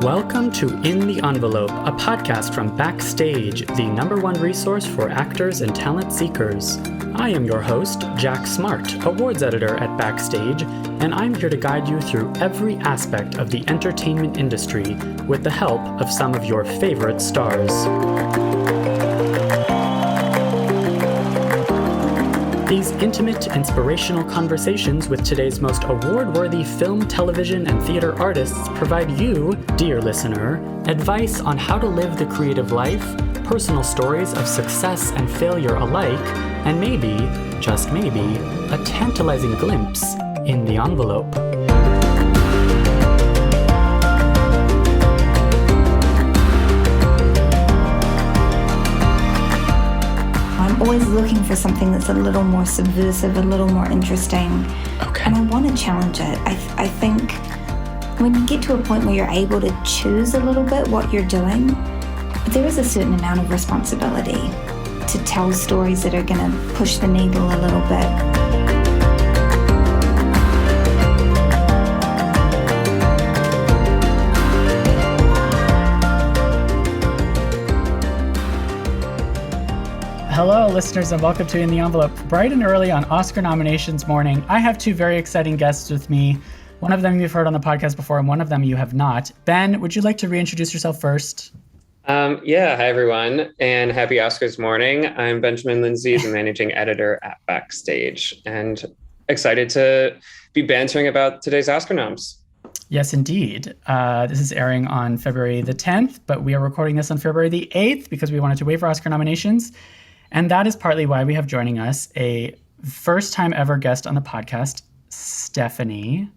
Welcome to In the Envelope, a podcast from Backstage, the #1 resource for actors and talent seekers. I am your host, Jack Smart, awards editor at Backstage, and I'm here to guide you through every aspect of the entertainment industry with the help of some of your favorite stars. These intimate, inspirational conversations with today's most award-worthy film, television, and theater artists provide you, dear listener, advice on how to live the creative life, personal stories of success and failure alike, and maybe, just maybe, a tantalizing glimpse in the envelope. I'm always looking for something that's a little more subversive, a little more interesting. Okay. And I want to challenge it. I think when you get to a point where you're able to choose a little bit what you're doing, there is a certain amount of responsibility to tell stories that are going to push the needle a little bit. Hello, listeners, and welcome to In the Envelope. Bright and early on Oscar nominations morning, I have two very exciting guests with me. One of them you've heard on the podcast before, and one of them you have not. Ben, would you like to reintroduce yourself first? Yeah, hi everyone, and happy Oscars morning. I'm Benjamin Lindsay, the managing editor at Backstage, and excited to be bantering about today's Oscar noms. Yes, indeed. This is airing on February the 10th, but we are recording this on February the 8th because we wanted to wait for Oscar nominations. And that is partly why we have joining us a first-time ever guest on the podcast, Stephanie.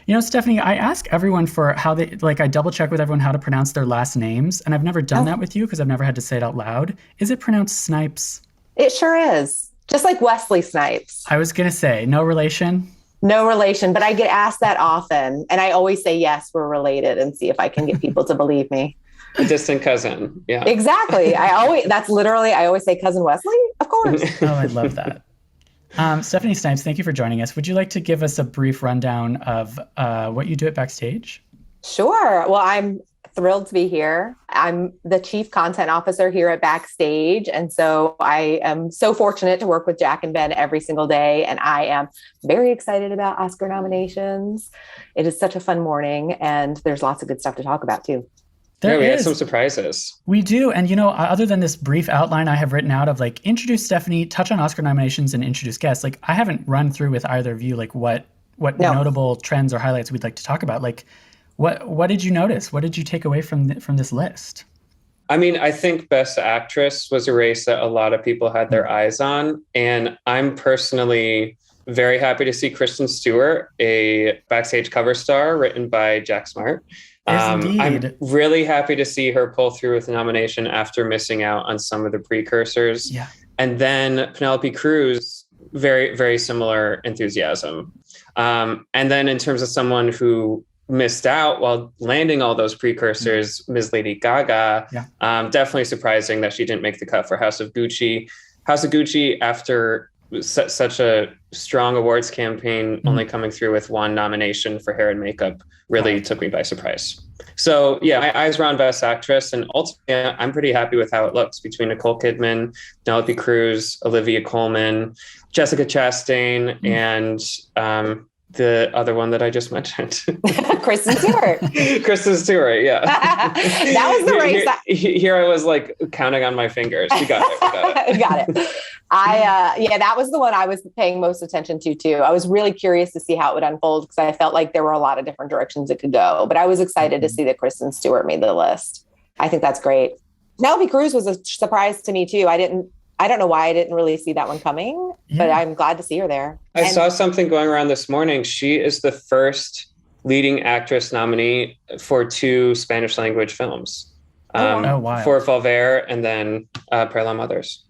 You know, Stephanie, I ask everyone for how they, I double-check with everyone how to pronounce their last names, and I've never done that with you because I've never had to say it out loud. Is it pronounced Snipes? It sure is. Just like Wesley Snipes. I was going to say, no relation? No relation, but I get asked that often, and I always say, yes, we're related, and see if I can get people to believe me. A distant cousin, yeah. Exactly. I always say cousin Wesley, of course. Oh, I love that. Stephanie Snipes, thank you for joining us. Would you like to give us a brief rundown of what you do at Backstage? Sure. Well, I'm thrilled to be here. I'm the chief content officer here at Backstage. And so I am so fortunate to work with Jack and Ben every single day. And I am very excited about Oscar nominations. It is such a fun morning, and there's lots of good stuff to talk about too. We had some surprises. We do. And, you know, other than this brief outline I have written out of introduce Stephanie, touch on Oscar nominations, and introduce guests, I haven't run through with either of you, what notable trends or highlights we'd like to talk about. What did you notice? What did you take away from this list? I mean, I think Best Actress was a race that a lot of people had their eyes on. And I'm personally very happy to see Kristen Stewart, a Backstage cover star written by Jack Smart. Yes, I'm really happy to see her pull through with the nomination after missing out on some of the precursors. Yeah. And then Penelope Cruz, very, very similar enthusiasm. And then in terms of someone who missed out while landing all those precursors, Ms. Lady Gaga, definitely surprising that she didn't make the cut for House of Gucci. House of Gucci, after such a strong awards campaign, only coming through with one nomination for hair and makeup, really took me by surprise. So yeah, my eyes were on Best Actress, and ultimately I'm pretty happy with how it looks between Nicole Kidman, Penelope Cruz, Olivia Colman, Jessica Chastain, and the other one that I just mentioned. Kristen Stewart. Kristen Stewart, yeah. That was the race. Here I was counting on my fingers. You got it. Got it. That was the one I was paying most attention to too. I was really curious to see how it would unfold because I felt like there were a lot of different directions it could go. But I was excited to see that Kristen Stewart made the list. I think that's great. Penelope Cruz was a surprise to me too. I don't know why I didn't really see that one coming, but I'm glad to see her there. I saw something going around this morning. She is the first leading actress nominee for 2 Spanish language films. Wow. For Volver and then Parallel Mothers.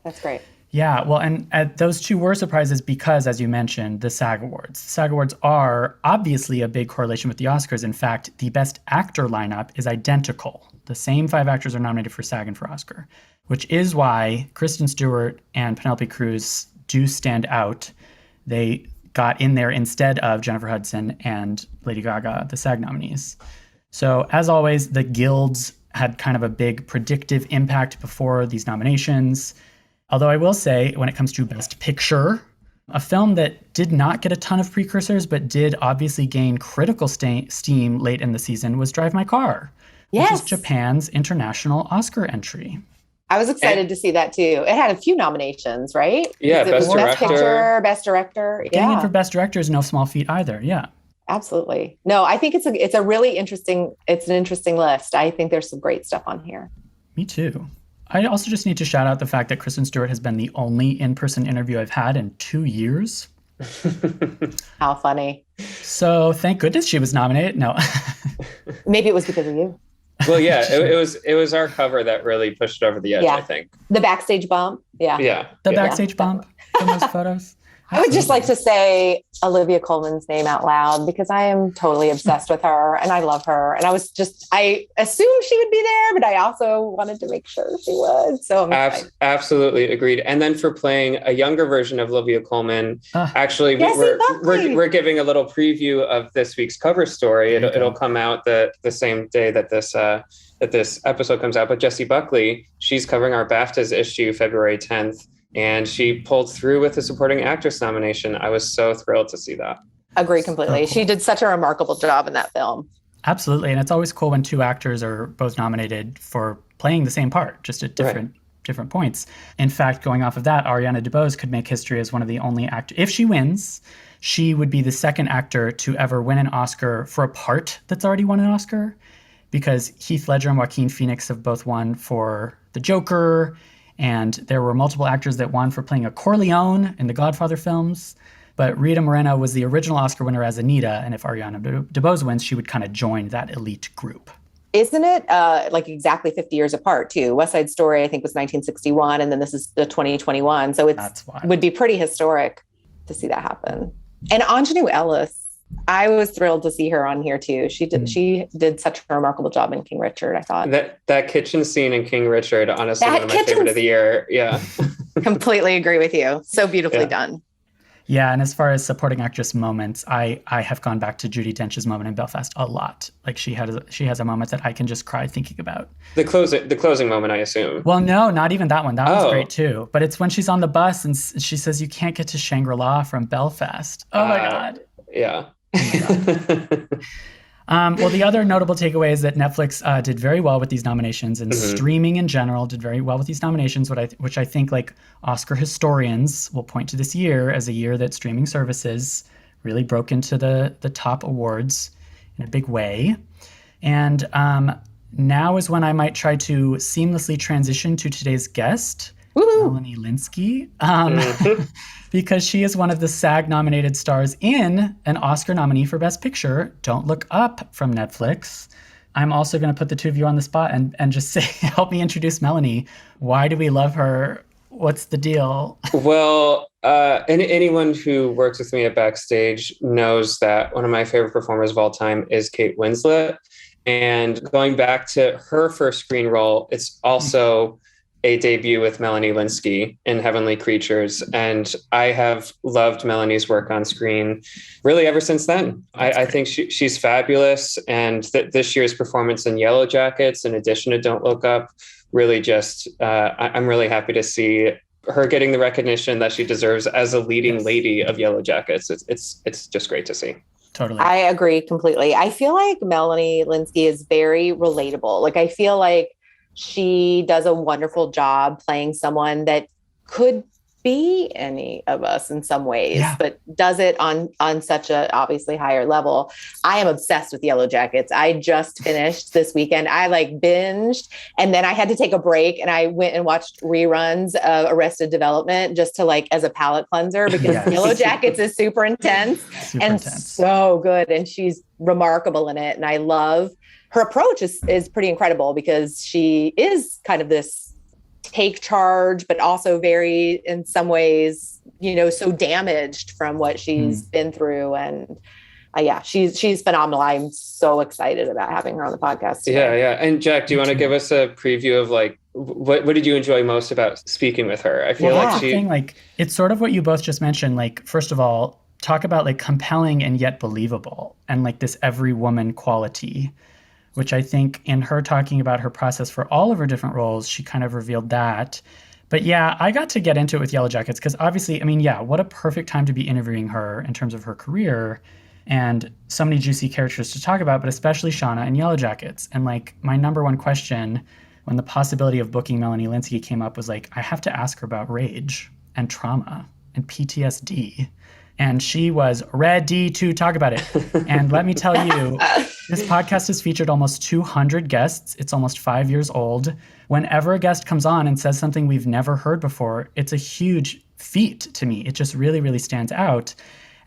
That's great. Yeah, well, and those 2 were surprises because, as you mentioned, the SAG Awards. The SAG Awards are obviously a big correlation with the Oscars. In fact, the Best Actor lineup is identical. The same 5 actors are nominated for SAG and for Oscar, which is why Kristen Stewart and Penelope Cruz do stand out. They got in there instead of Jennifer Hudson and Lady Gaga, the SAG nominees. So as always, the guilds had kind of a big predictive impact before these nominations. Although I will say, when it comes to Best Picture, a film that did not get a ton of precursors, but did obviously gain critical steam late in the season was Drive My Car, which is Japan's international Oscar entry. I was excited to see that too. It had a few nominations, right? Yeah, Best Picture, Best Director. Getting in for Best Director is no small feat either. Yeah. Absolutely. No, I think it's a really interesting list. I think there's some great stuff on here. Me too. I also just need to shout out the fact that Kristen Stewart has been the only in-person interview I've had in 2 years. How funny. So thank goodness she was nominated. No. Maybe it was because of you. Well, yeah, it was our cover that really pushed it over the edge, I think. The backstage bump. Yeah. Yeah. The backstage bump from those photos. I would just like to say Olivia Colman's name out loud because I am totally obsessed with her and I love her. And I assumed she would be there, but I also wanted to make sure she would. So I'm absolutely agreed. And then for playing a younger version of Olivia Colman, actually, we're giving a little preview of this week's cover story. It'll come out the same day that this episode comes out. But Jessie Buckley, she's covering our BAFTAs issue February 10th. And she pulled through with the supporting actress nomination. I was so thrilled to see that. Agree completely. She did such a remarkable job in that film. Absolutely. And it's always cool when two actors are both nominated for playing the same part, just at different points. In fact, going off of that, Ariana DeBose could make history as one of the only actors. If she wins, she would be the second actor to ever win an Oscar for a part that's already won an Oscar, because Heath Ledger and Joaquin Phoenix have both won for The Joker. And there were multiple actors that won for playing a Corleone in the Godfather films. But Rita Moreno was the original Oscar winner as Anita. And if Ariana DeBose wins, she would kind of join that elite group. Isn't it like exactly 50 years apart, too? West Side Story, I think, was 1961. And then this is the 2021. So it would be pretty historic to see that happen. And Ingenue Ellis, I was thrilled to see her on here too. She did such a remarkable job in King Richard, I thought. That kitchen scene in King Richard, honestly, one of my favorite of the year. Yeah. Completely agree with you. So beautifully done. Yeah, and as far as supporting actress moments, I have gone back to Judi Dench's moment in Belfast a lot. Like she has a moment that I can just cry thinking about. The closing moment, I assume. Well, no, not even that one. That was great too. But it's when she's on the bus and she says, "You can't get to Shangri-La from Belfast." Oh my God. Yeah. Well, the other notable takeaway is that Netflix did very well with these nominations, and streaming in general did very well with these nominations, which I think like Oscar historians will point to this year as a year that streaming services really broke into the top awards in a big way. And now is when I might try to seamlessly transition to today's guest, Melanie Lynskey, because she is one of the SAG-nominated stars in an Oscar nominee for Best Picture, Don't Look Up, from Netflix. I'm also going to put the two of you on the spot and just say, help me introduce Melanie. Why do we love her? What's the deal? Well, anyone who works with me at Backstage knows that one of my favorite performers of all time is Kate Winslet. And going back to her first screen role, it's also a debut with Melanie Lynskey in Heavenly Creatures. And I have loved Melanie's work on screen really ever since then. I think she's fabulous. And this year's performance in Yellowjackets, in addition to Don't Look Up, really just, I'm really happy to see her getting the recognition that she deserves as a leading lady of Yellowjackets. It's just great to see. Totally. I agree completely. I feel like Melanie Lynskey is very relatable. Like, I feel like she does a wonderful job playing someone that could be any of us in some ways, but does it on such a obviously higher level. I am obsessed with Yellowjackets. I just finished this weekend. I binged, and then I had to take a break and I went and watched reruns of Arrested Development just to as a palate cleanser, because Yellowjackets is super intense and so good. And she's remarkable in it. And I love her approach is pretty incredible, because she is kind of this take charge, but also very, in some ways, so damaged from what she's been through. And she's phenomenal. I'm so excited about having her on the podcast today. Yeah. And Jack, do you want to give us a preview of what did you enjoy most about speaking with her? I feel it's sort of what you both just mentioned. First of all, talk about compelling and yet believable, and this every woman quality. which I think in her talking about her process for all of her different roles, she kind of revealed that. But yeah, I got to get into it with Yellowjackets because obviously, I mean, yeah, what a perfect time to be interviewing her in terms of her career and so many juicy characters to talk about, but especially Shauna and Yellowjackets. And like my number one question when the possibility of booking Melanie Lynskey came up was like, I have to ask her about rage and trauma and PTSD. And she was ready to talk about it. And let me tell you, this podcast has featured almost 200 guests. It's almost 5 years old. Whenever a guest comes on and says something we've never heard before, it's a huge feat to me. It just really, really stands out.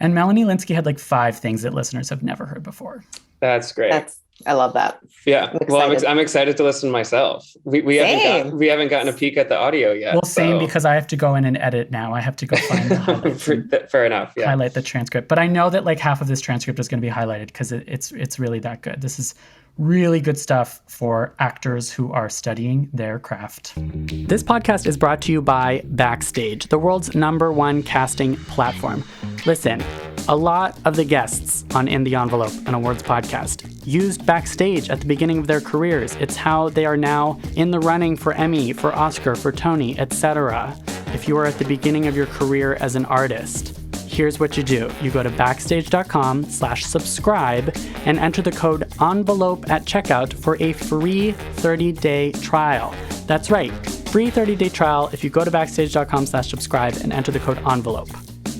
And Melanie Lynskey had like 5 things that listeners have never heard before. That's great. I love that. Yeah. I'm excited to listen myself. We haven't gotten a peek at the audio yet. Well, same, because I have to go in and edit now. I have to go find the highlights. Fair enough. Yeah. Highlight the transcript. But I know that like half of this transcript is going to be highlighted because it's really that good. This is really good stuff for actors who are studying their craft. This podcast is brought to you by Backstage, the world's #1 casting platform. Listen, a lot of the guests on In the Envelope, an awards podcast, used Backstage at the beginning of their careers. It's how they are now in the running for Emmy, for Oscar, for Tony, etc. If you are at the beginning of your career as an artist, here's what you do. You go to backstage.com/subscribe and enter the code ENVELOPE at checkout for a free 30-day trial. That's right, free 30-day trial if you go to backstage.com/subscribe and enter the code ENVELOPE.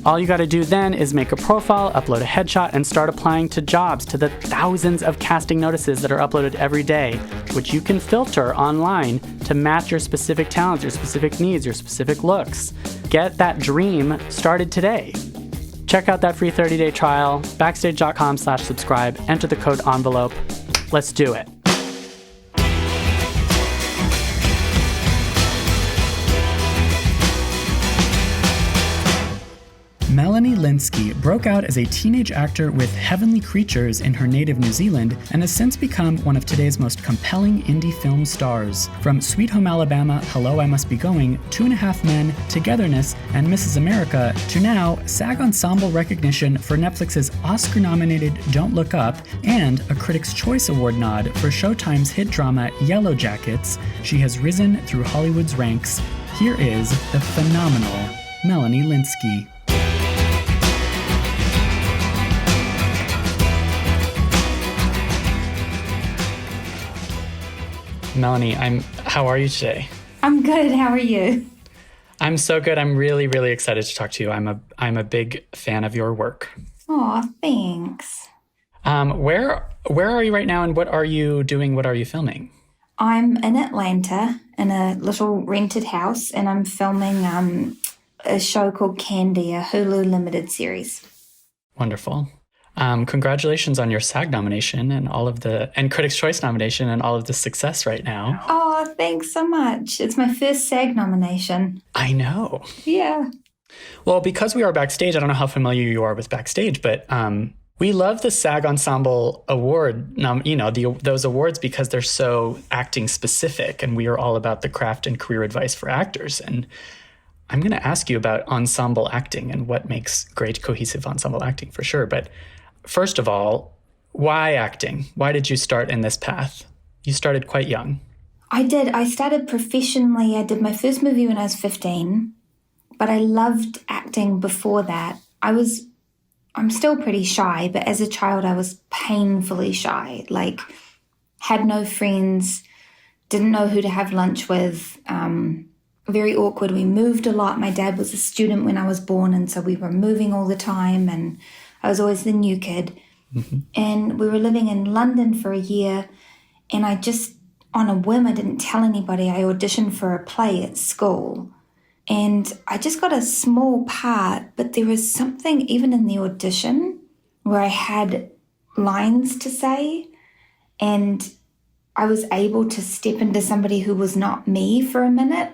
All you got to do then is make a profile, upload a headshot, and start applying to jobs, to the thousands of casting notices that are uploaded every day, which you can filter online to match your specific talents, your specific needs, your specific looks. Get that dream started today. Check out that free 30-day trial, backstage.com/subscribe, enter the code ENVELOPE. Let's do it. Melanie Lynskey broke out as a teenage actor with Heavenly Creatures in her native New Zealand and has since become one of today's most compelling indie film stars. From Sweet Home Alabama, Hello, I Must Be Going, 2.5 Men, Togetherness, and Mrs. America, to now SAG Ensemble recognition for Netflix's Oscar-nominated Don't Look Up and a Critics' Choice Award nod for Showtime's hit drama Yellowjackets, she has risen through Hollywood's ranks. Here is the phenomenal Melanie Lynskey. Melanie, how are you today? I'm good. How are you? I'm so good. I'm really, really excited to talk to you. I'm a big fan of your work. Oh, thanks. Where are you right now, and what are you doing? What are you filming? I'm in Atlanta in a little rented house, and I'm filming a show called Candy, a Hulu limited series. Wonderful. Congratulations on your SAG nomination and Critics' Choice nomination and all of the success right now. Oh, thanks so much. It's my first SAG nomination. I know. Yeah. Well, because we are Backstage, I don't know how familiar you are with Backstage, but we love the SAG Ensemble Award, those awards because they're so acting specific, and we are all about the craft and career advice for actors. And I'm going to ask you about ensemble acting and what makes great cohesive ensemble acting for sure. But first of all, why acting? Why did you start in this path? You started quite young. I did. I started professionally. I did my first movie when I was 15, but I loved acting before that. I'm still pretty shy, but as a child, I was painfully shy, like had no friends, didn't know who to have lunch with, very awkward. We moved a lot. My dad was a student when I was born, and so we were moving all the time, and I was always the new kid. Mm-hmm. And we were living in London for a year, and I just, on a whim, I didn't tell anybody. I auditioned for a play at school, and I just got a small part, but there was something even in the audition where I had lines to say, and I was able to step into somebody who was not me for a minute.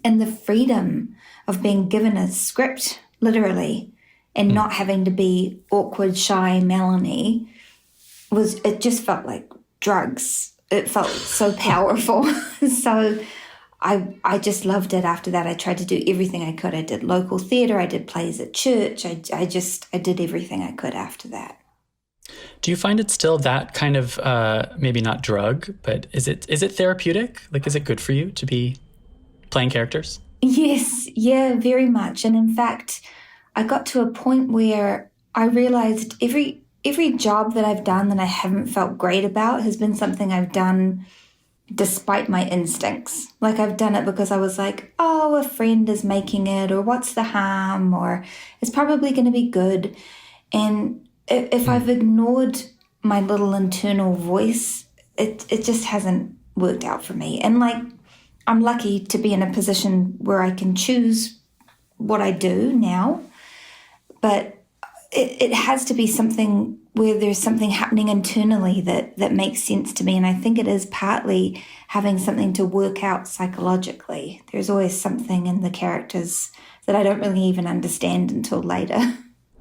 And the freedom of being given a script, literally, and not having to be awkward, shy Melanie, it just felt like drugs. It felt so powerful. So I just loved it. After that, I tried to do everything I could. I did local theater. I did plays at church. I did everything I could after that. Do you find it still that kind of, maybe not drug, but is it therapeutic? Like, is it good for you to be playing characters? Yes, yeah, very much. And in fact, I got to a point where I realized every job that I've done that I haven't felt great about has been something I've done despite my instincts. Like, I've done it because I was like, oh, a friend is making it, or what's the harm, or it's probably going to be good. And if I've ignored my little internal voice, it just hasn't worked out for me. And like, I'm lucky to be in a position where I can choose what I do now, but it has to be something where there's something happening internally that makes sense to me. And I think it is partly having something to work out psychologically. There's always something in the characters that I don't really even understand until later.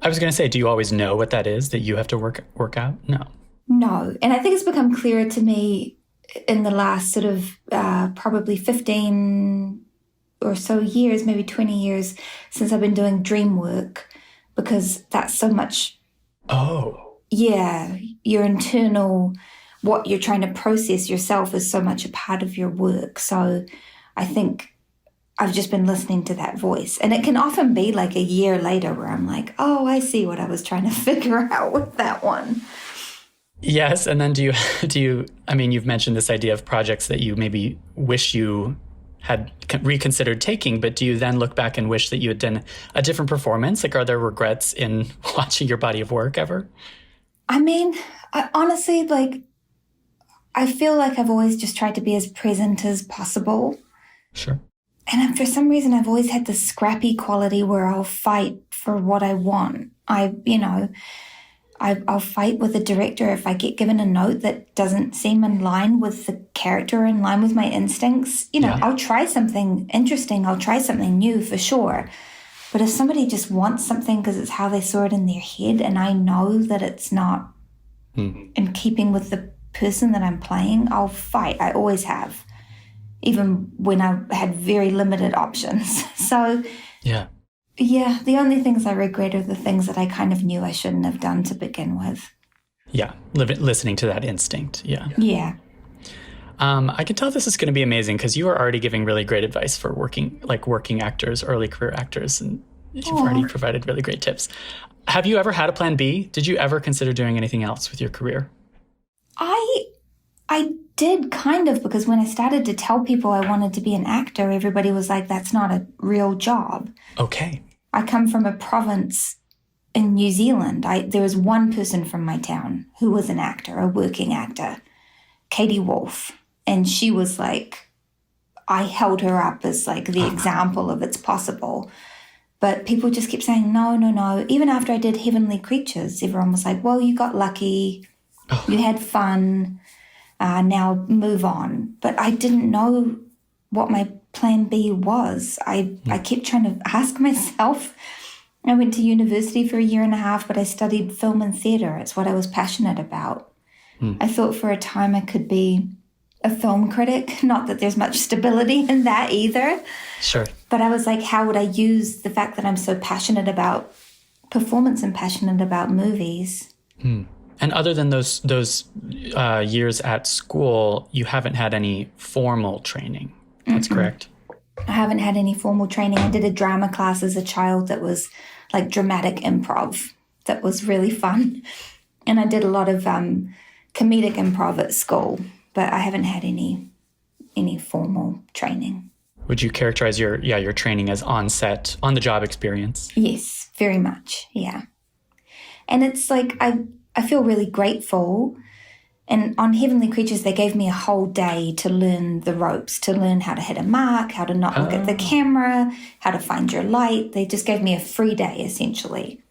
I was going to say, do you always know what that is that you have to work out? No. No. And I think it's become clearer to me in the last sort of probably 15 or so years, maybe 20 years since I've been doing dream work, because that's so much. Oh. Yeah. Your internal, what you're trying to process yourself is so much a part of your work. So I think I've just been listening to that voice. And it can often be like a year later where I'm like, oh, I see what I was trying to figure out with that one. Yes. And then do you, I mean, you've mentioned this idea of projects that you maybe wish you had reconsidered taking, but do you then look back and wish that you had done a different performance? Like, are there regrets in watching your body of work ever? I mean, honestly, like, I feel like I've always just tried to be as present as possible. Sure. And for some reason, I've always had this scrappy quality where I'll fight for what I want. I'll fight with the director if I get given a note that doesn't seem in line with the character, in line with my instincts. Yeah. I'll try something interesting. I'll try something new for sure. But if somebody just wants something because it's how they saw it in their head, and I know that it's not in keeping with the person that I'm playing, I'll fight. I always have, even when I had very limited options. So yeah, the only things I regret are the things that I kind of knew I shouldn't have done to begin with. Yeah, listening to that instinct. Yeah. Yeah. I can tell this is going to be amazing because you are already giving really great advice for working actors, early career actors, and you've already provided really great tips. Have you ever had a plan B? Did you ever consider doing anything else with your career? I did kind of, because when I started to tell people I wanted to be an actor, everybody was like, that's not a real job. Okay. I come from a province in New Zealand. There was one person from my town who was an actor, a working actor, Katie Wolf. And she was like, I held her up as like the example of it's possible. But people just kept saying, no, no, no. Even after I did Heavenly Creatures, everyone was like, well, you got lucky. You had fun. Now move on. But I didn't know what my plan B was. I kept trying to ask myself. I went to university for 1.5 years, but I studied film and theatre. It's what I was passionate about. I thought for a time I could be a film critic. Not that there's much stability in that either. Sure. But I was like, how would I use the fact that I'm so passionate about performance and passionate about movies? And other than those years at school, you haven't had any formal training. That's correct. I haven't had any formal training. I did a drama class as a child that was like dramatic improv. That was really fun. And I did a lot of comedic improv at school, but I haven't had any formal training. Would you characterize your training as on-set, on-the-job experience? Yes, very much, yeah. And it's like I feel really grateful. And on Heavenly Creatures, they gave me a whole day to learn the ropes, to learn how to hit a mark, how to not look at the camera, how to find your light. They just gave me a free day, essentially.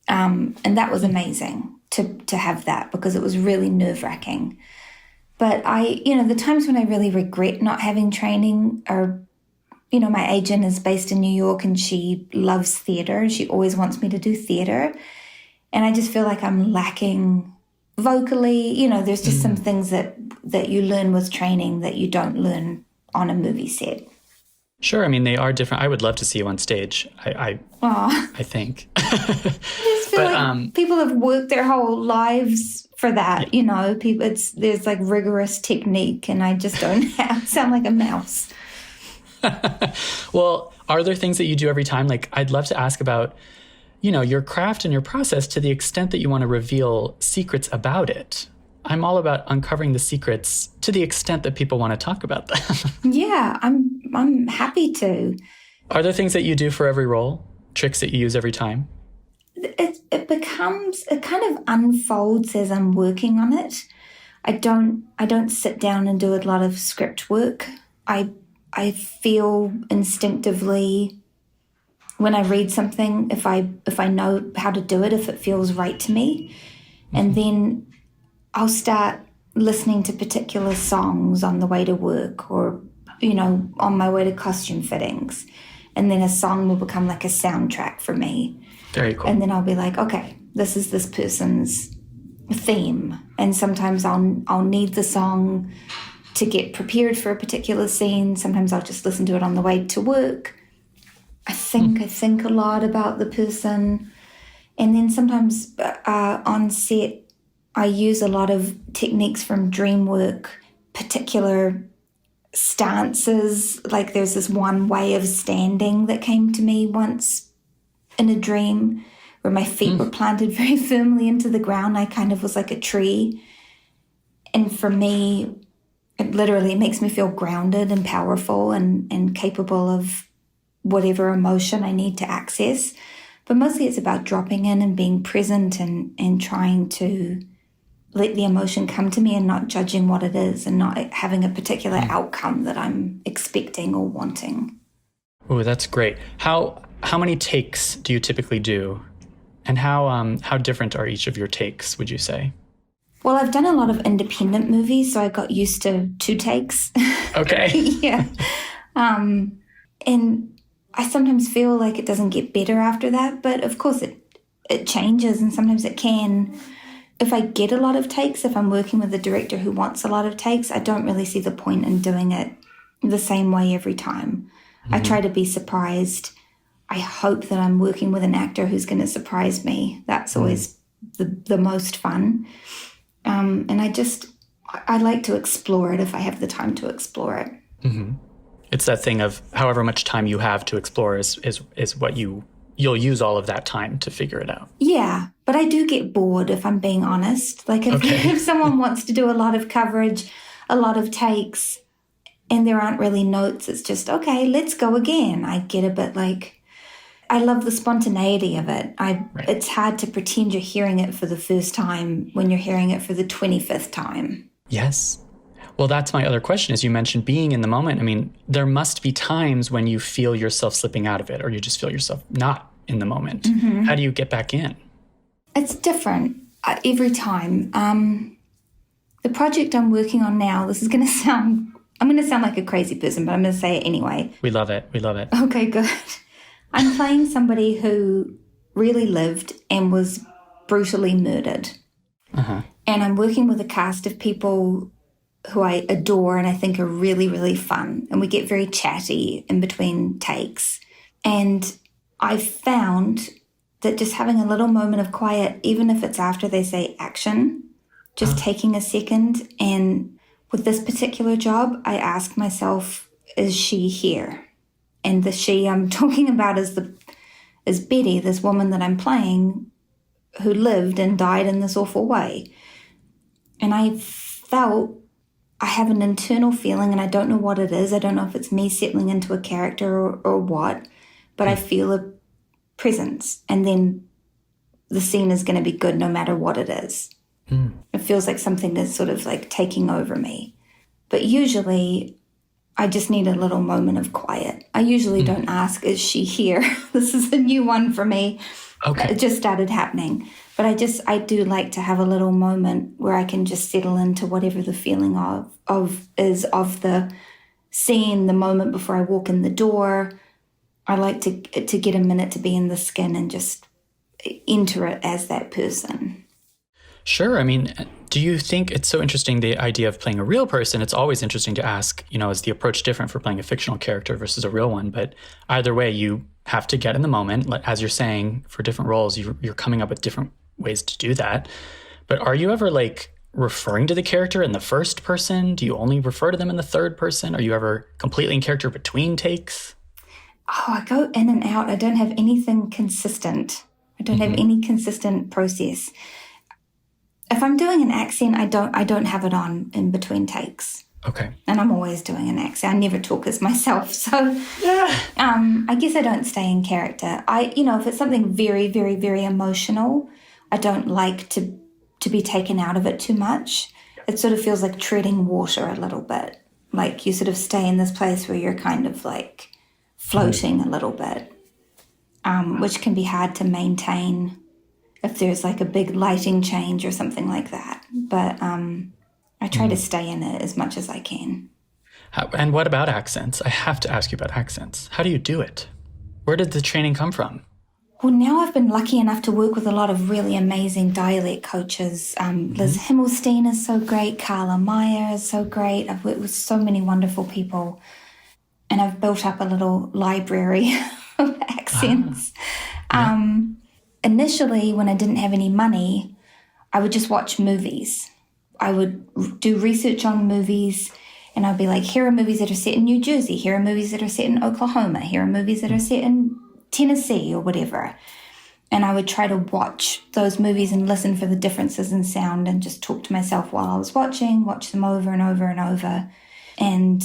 And that was amazing to have that, because it was really nerve-wracking. But the times when I really regret not having training are, my agent is based in New York and she loves theatre. She always wants me to do theatre. And I just feel like I'm lacking vocally. There's just some things that you learn with training that you don't learn on a movie set. Sure. I mean, they are different. I would love to see you on stage. I think. I just feel like people have worked their whole lives for that, you know. There's like rigorous technique, and I just don't sound like a mouse. Well, are there things that you do every time? Like, I'd love to ask about, you know, your craft and your process to the extent that you want to reveal secrets about it. I'm all about uncovering the secrets to the extent that people want to talk about them. Yeah, I'm happy to. Are there things that you do for every role? Tricks that you use every time? It kind of unfolds as I'm working on it. I don't sit down and do a lot of script work. I feel instinctively when I read something, if I know how to do it, if it feels right to me, and then I'll start listening to particular songs on the way to work or, you know, on my way to costume fittings. And then a song will become like a soundtrack for me. Very cool. And then I'll be like, okay, this is this person's theme. And sometimes I'll need the song to get prepared for a particular scene. Sometimes I'll just listen to it on the way to work. I think a lot about the person. And then sometimes on set, I use a lot of techniques from dream work, particular stances. Like there's this one way of standing that came to me once in a dream where my feet were planted very firmly into the ground. I kind of was like a tree. And for me, it literally makes me feel grounded and powerful and capable of whatever emotion I need to access. But mostly it's about dropping in and being present and trying to let the emotion come to me and not judging what it is and not having a particular outcome that I'm expecting or wanting. Oh, that's great. How many takes do you typically do? And how different are each of your takes, would you say? Well, I've done a lot of independent movies, so I got used to 2 takes. Okay. Yeah. And I sometimes feel like it doesn't get better after that, but of course it changes, and sometimes it can. If I get a lot of takes, if I'm working with a director who wants a lot of takes, I don't really see the point in doing it the same way every time. I try to be surprised. I hope that I'm working with an actor who's going to surprise me. That's always the most fun. And I like to explore it if I have the time to explore it. Mm-hmm. It's that thing of however much time you have to explore is what you'll use all of that time to figure it out. Yeah, but I do get bored if I'm being honest. Like if someone wants to do a lot of coverage, a lot of takes, and there aren't really notes, it's just, okay, let's go again. I get a bit like, I love the spontaneity of it. It's hard to pretend you're hearing it for the first time when you're hearing it for the 25th time. Yes. Well, that's my other question, is you mentioned being in the moment. I mean, there must be times when you feel yourself slipping out of it, or you just feel yourself not in the moment. Mm-hmm. How do you get back in? It's different every time. The project I'm working on now, I'm going to sound like a crazy person, but I'm going to say it anyway. We love it. We love it. Okay, good. I'm playing somebody who really lived and was brutally murdered. Uh-huh. And I'm working with a cast of people who I adore and I think are really, really fun. And we get very chatty in between takes. And I found that just having a little moment of quiet, even if it's after they say action, just taking a second. And with this particular job, I ask myself, is she here? And the she I'm talking about is Betty, this woman that I'm playing, who lived and died in this awful way. And I felt I have an internal feeling, and I don't know what it is. I don't know if it's me settling into a character or what, but I feel a presence, and then the scene is going to be good no matter what it is. It feels like something is sort of like taking over me. But usually I just need a little moment of quiet. I usually don't ask, is she here? This is a new one for me. Okay. It just started happening. But I do like to have a little moment where I can just settle into whatever the feeling of the scene, the moment before I walk in the door. I like to get a minute to be in the skin and just enter it as that person. Sure. I mean, do you think it's so interesting, the idea of playing a real person? It's always interesting to ask, is the approach different for playing a fictional character versus a real one? But either way, you have to get in the moment. As you're saying, for different roles, you're coming up with different ways to do that. But are you ever referring to the character in the first person? Do you only refer to them in the third person? Are you ever completely in character between takes? Oh, I go in and out. I don't have anything consistent. I don't have any consistent process. If I'm doing an accent, I don't have it on in between takes. Okay. And I'm always doing an accent. I never talk as myself. So I guess I don't stay in character. If it's something very, very, very emotional, I don't like to be taken out of it too much. It sort of feels like treading water a little bit. Like you sort of stay in this place where you're kind of floating a little bit, which can be hard to maintain if there's a big lighting change or something like that. But I try to stay in it as much as I can. And what about accents? I have to ask you about accents. How do you do it? Where did the training come from? Well, now I've been lucky enough to work with a lot of really amazing dialect coaches. Liz Himmelstein is so great. Carla Meyer is so great. I've worked with so many wonderful people. And I've built up a little library of accents. Initially, when I didn't have any money, I would just watch movies. I would do research on movies, and I'd be like, here are movies that are set in New Jersey. Here are movies that are set in Oklahoma. Here are movies that are set in Tennessee or whatever. And I would try to watch those movies and listen for the differences in sound and just talk to myself while I was watch them over and over and over. And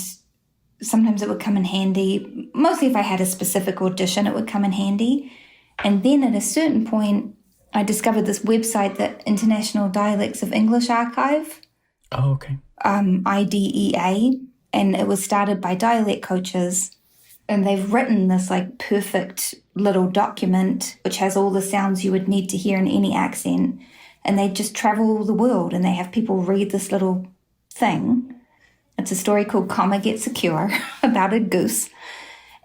sometimes it would come in handy. Mostly if I had a specific audition, it would come in handy. And then at a certain point, I discovered this website, the International Dialects of English Archive. Oh, okay. IDEA. And it was started by dialect coaches. And they've written this perfect little document, which has all the sounds you would need to hear in any accent. And they just travel the world and they have people read this little thing. It's a story called Comma Gets a Cure about a goose.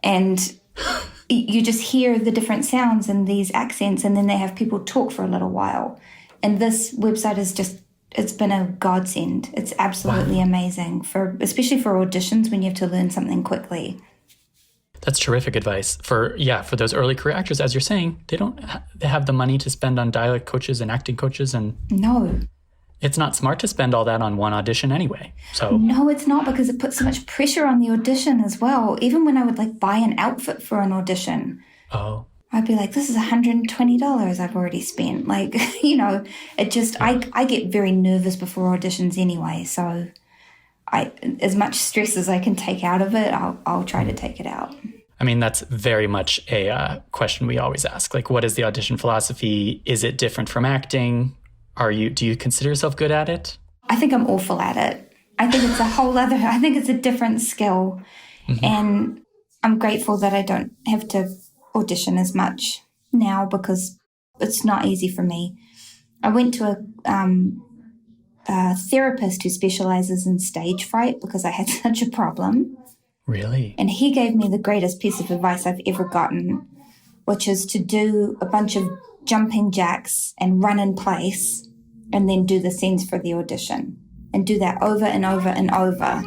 And you just hear the different sounds in these accents, and then they have people talk for a little while. And this website it's been a godsend. It's absolutely amazing, especially for auditions when you have to learn something quickly. That's terrific advice for those early career actors. As you're saying, they have the money to spend on dialect coaches and acting coaches, and no, it's not smart to spend all that on one audition anyway. So no, it's not, because it puts so much pressure on the audition as well. Even when I would buy an outfit for an audition, I'd be like, this is $120 I've already spent. It just, I get very nervous before auditions anyway. So as much stress as I can take out of it, I'll try to take it out. I mean, that's very much a question we always ask. What is the audition philosophy? Is it different from acting? Do you consider yourself good at it? I think I'm awful at it. I think it's a different skill. And I'm grateful that I don't have to audition as much now, because it's not easy for me. I went to a therapist who specializes in stage fright because I had such a problem. Really? And he gave me the greatest piece of advice I've ever gotten, which is to do a bunch of jumping jacks and run in place, and then do the scenes for the audition, and do that over and over and over,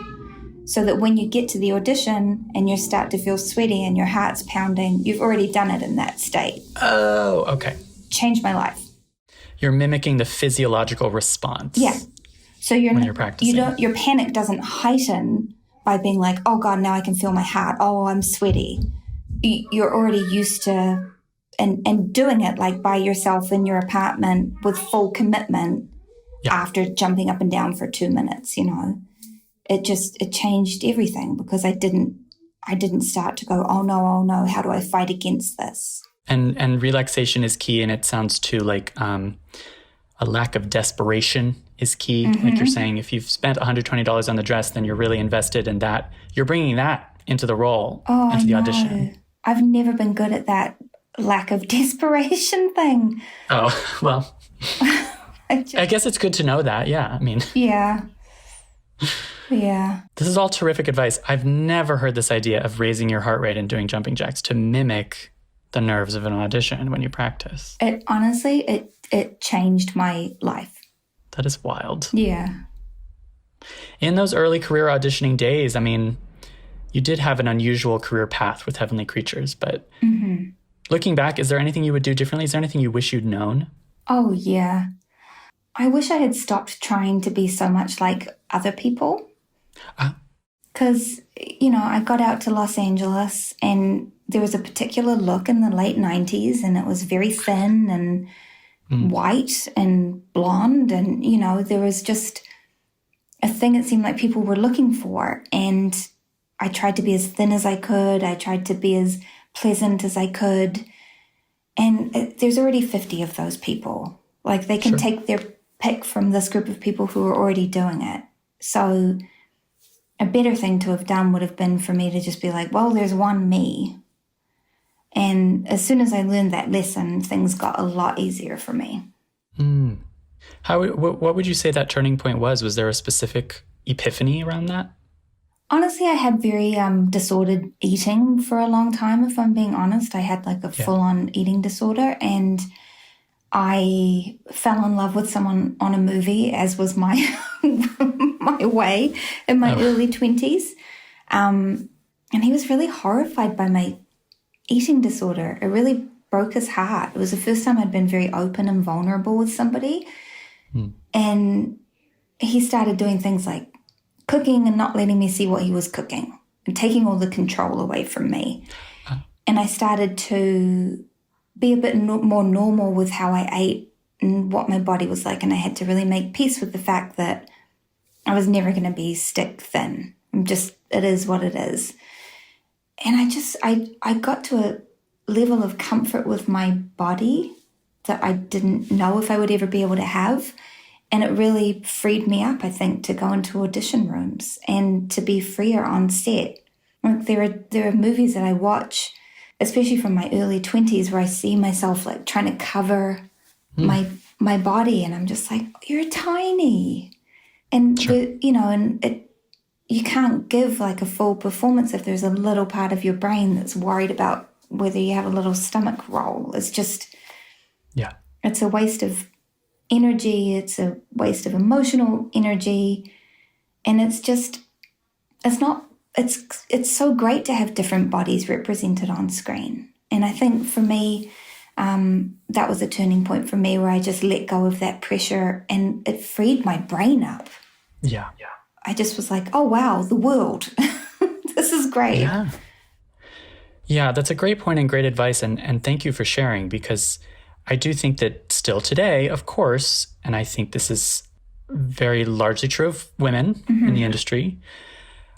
so that when you get to the audition and you start to feel sweaty and your heart's pounding, you've already done it in that state. Oh, okay. Changed my life. You're mimicking the physiological response. Yeah. So when you're practicing. Your panic doesn't heighten by being like, oh God, now I can feel my heart. Oh, I'm sweaty. You're already used to and doing it by yourself in your apartment with full commitment after jumping up and down for 2 minutes, It changed everything, because I didn't start to go, oh no, how do I fight against this? And relaxation is key, and it sounds too like a lack of desperation is key. Like you're saying, if you've spent $120 on the dress, then you're really invested in that. You're bringing that into the role, into the audition. I've never been good at that lack of desperation thing. Oh, well, I guess it's good to know that. Yeah. I mean, yeah. This is all terrific advice. I've never heard this idea of raising your heart rate and doing jumping jacks to mimic the nerves of an audition when you practice. It honestly changed my life. That is wild. Yeah. In those early career auditioning days, I mean, you did have an unusual career path with Heavenly Creatures, but looking back, is there anything you would do differently? Is there anything you wish you'd known? Oh, yeah. I wish I had stopped trying to be so much like other people. Because, I got out to Los Angeles and there was a particular look in the late 90s and it was very thin and white and blonde. And, there was just a thing it seemed like people were looking for. And I tried to be as thin as I could. I tried to be as pleasant as I could. And there's already 50 of those people. Like they can take their pick from this group of people who are already doing it. So a better thing to have done would have been for me to just be like, well, there's one me. And as soon as I learned that lesson, things got a lot easier for me. What would you say that turning point was? Was there a specific epiphany around that? Honestly, I had very disordered eating for a long time, if I'm being honest. I had like a full-on eating disorder, and I fell in love with someone on a movie, as was my my way in my early 20s. And he was really horrified by my eating disorder. It really broke his heart. It was the first time I'd been very open and vulnerable with somebody. And he started doing things like cooking and not letting me see what he was cooking and taking all the control away from me. And I started to be a bit more normal with how I ate and what my body was like. And I had to really make peace with the fact that I was never going to be stick thin. It is what it is. And I got to a level of comfort with my body that I didn't know if I would ever be able to have. And it really freed me up, I think, to go into audition rooms and to be freer on set. Like there are movies that I watch, especially from my early 20s, where I see myself like trying to cover my body, and I'm just like, you're tiny. And you can't give like a full performance if there's a little part of your brain that's worried about whether you have a little stomach roll. It's just, it's a waste of energy. It's a waste of emotional energy. And it's so great to have different bodies represented on screen. And I think for me, that was a turning point for me where I just let go of that pressure and it freed my brain up. Yeah. I just was like, oh, wow, the world. This is great. Yeah, that's a great point and great advice. And thank you for sharing, because I do think that still today, of course, and I think this is very largely true of women in the industry.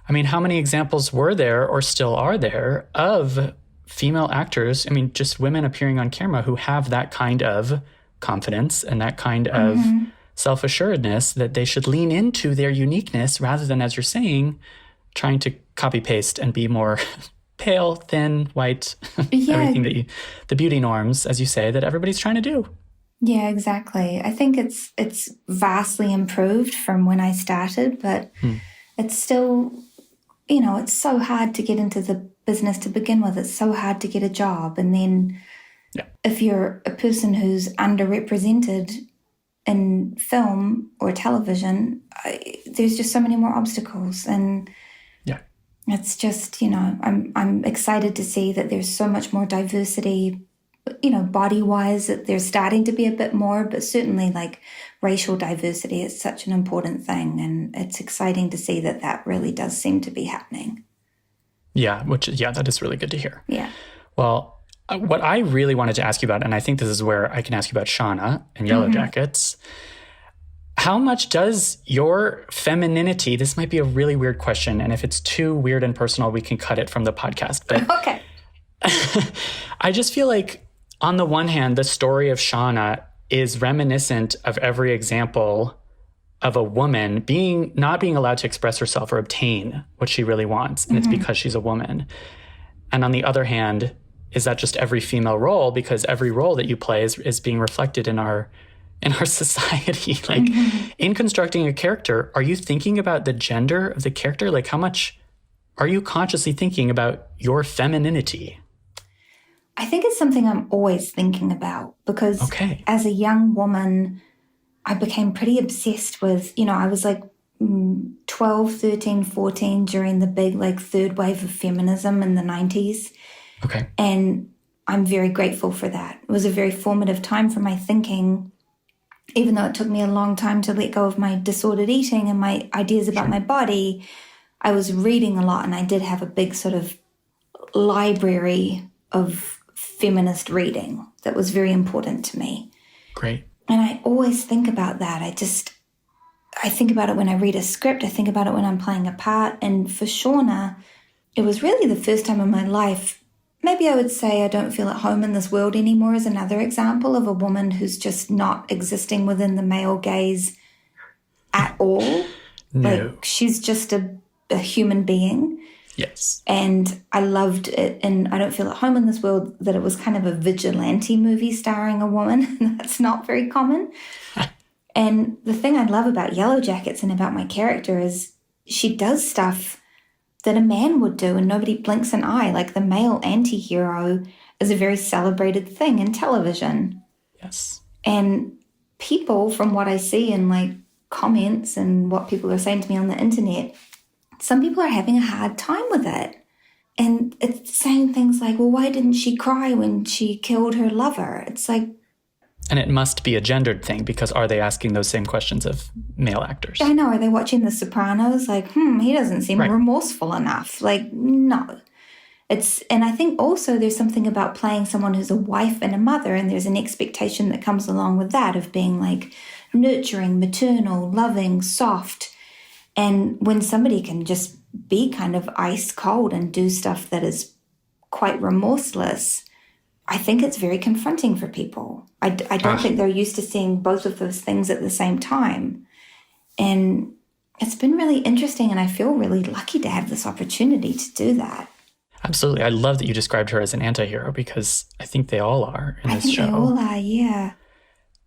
I mean, how many examples were there or still are there of female actors, I mean, just women appearing on camera who have that kind of confidence and that kind of self-assuredness that they should lean into their uniqueness rather than, as you're saying, trying to copy paste and be more pale, thin, white, everything the beauty norms, as you say, that everybody's trying to do. Yeah, exactly. I think it's vastly improved from when I started, but it's still, it's so hard to get into the business to begin with. It's so hard to get a job. And then if you're a person who's underrepresented in film or television, there's just so many more obstacles. And it's just, I'm excited to see that there's so much more diversity, body-wise, that there's starting to be a bit more, but certainly like racial diversity is such an important thing. And it's exciting to see that really does seem to be happening. Yeah, that is really good to hear. Yeah. Well, what I really wanted to ask you about, and I think this is where I can ask you about Shauna and Yellowjackets, how much does your femininity, this might be a really weird question, and if it's too weird and personal, we can cut it from the podcast. But okay. I just feel like, on the one hand, the story of Shauna is reminiscent of every example of a woman not being allowed to express herself or obtain what she really wants, and it's because she's a woman. And on the other hand, is that just every female role? Because every role that you play is being reflected in our society. Like, in constructing a character, are you thinking about the gender of the character? Like, how much are you consciously thinking about your femininity? I think it's something I'm always thinking about, because as a young woman, I became pretty obsessed with, I was like 12, 13, 14 during the big like third wave of feminism in the 90s. Okay. And I'm very grateful for that. It was a very formative time for my thinking, even though it took me a long time to let go of my disordered eating and my ideas about my body. I was reading a lot, and I did have a big sort of library of feminist reading that was very important to me. Great. And I always think about that. I think about it when I read a script. I think about it when I'm playing a part. And for Shauna, it was really the first time in my life, maybe I would say I don't feel at home in this world anymore is another example of a woman who's just not existing within the male gaze at all. No. Like, she's just a human being. Yes. And I loved it. And I don't feel at home in this world that it was kind of a vigilante movie starring a woman. That's not very common. And the thing I love about Yellowjackets and about my character is she does stuff that a man would do and nobody blinks an eye. Like, the male antihero is a very celebrated thing in television. Yes. And people, from what I see in like comments and what people are saying to me on the internet, some people are having a hard time with it. And it's saying things like, well, why didn't she cry when she killed her lover? It's like... And it must be a gendered thing, because are they asking those same questions of male actors? I know. Are they watching The Sopranos? Like, he doesn't seem remorseful enough. Like, no. And I think also there's something about playing someone who's a wife and a mother, and there's an expectation that comes along with that of being like nurturing, maternal, loving, soft. And when somebody can just be kind of ice cold and do stuff that is quite remorseless, I think it's very confronting for people. I don't think they're used to seeing both of those things at the same time. And it's been really interesting, and I feel really lucky to have this opportunity to do that. Absolutely. I love that you described her as an antihero, because I think they all are in this show. I think they all are, yeah.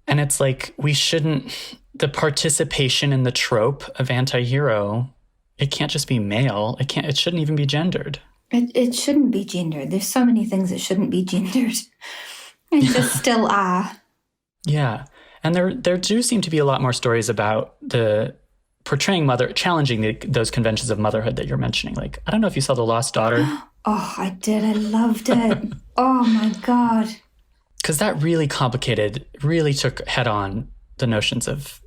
And it's like, the participation in the trope of antihero, it can't just be male. It shouldn't even be gendered. It shouldn't be gendered. There's so many things that shouldn't be gendered. And just still are. Yeah. And there do seem to be a lot more stories about the portraying challenging those conventions of motherhood that you're mentioning. Like, I don't know if you saw The Lost Daughter. Oh, I did. I loved it. Oh, my God. Because that really took head on the notions of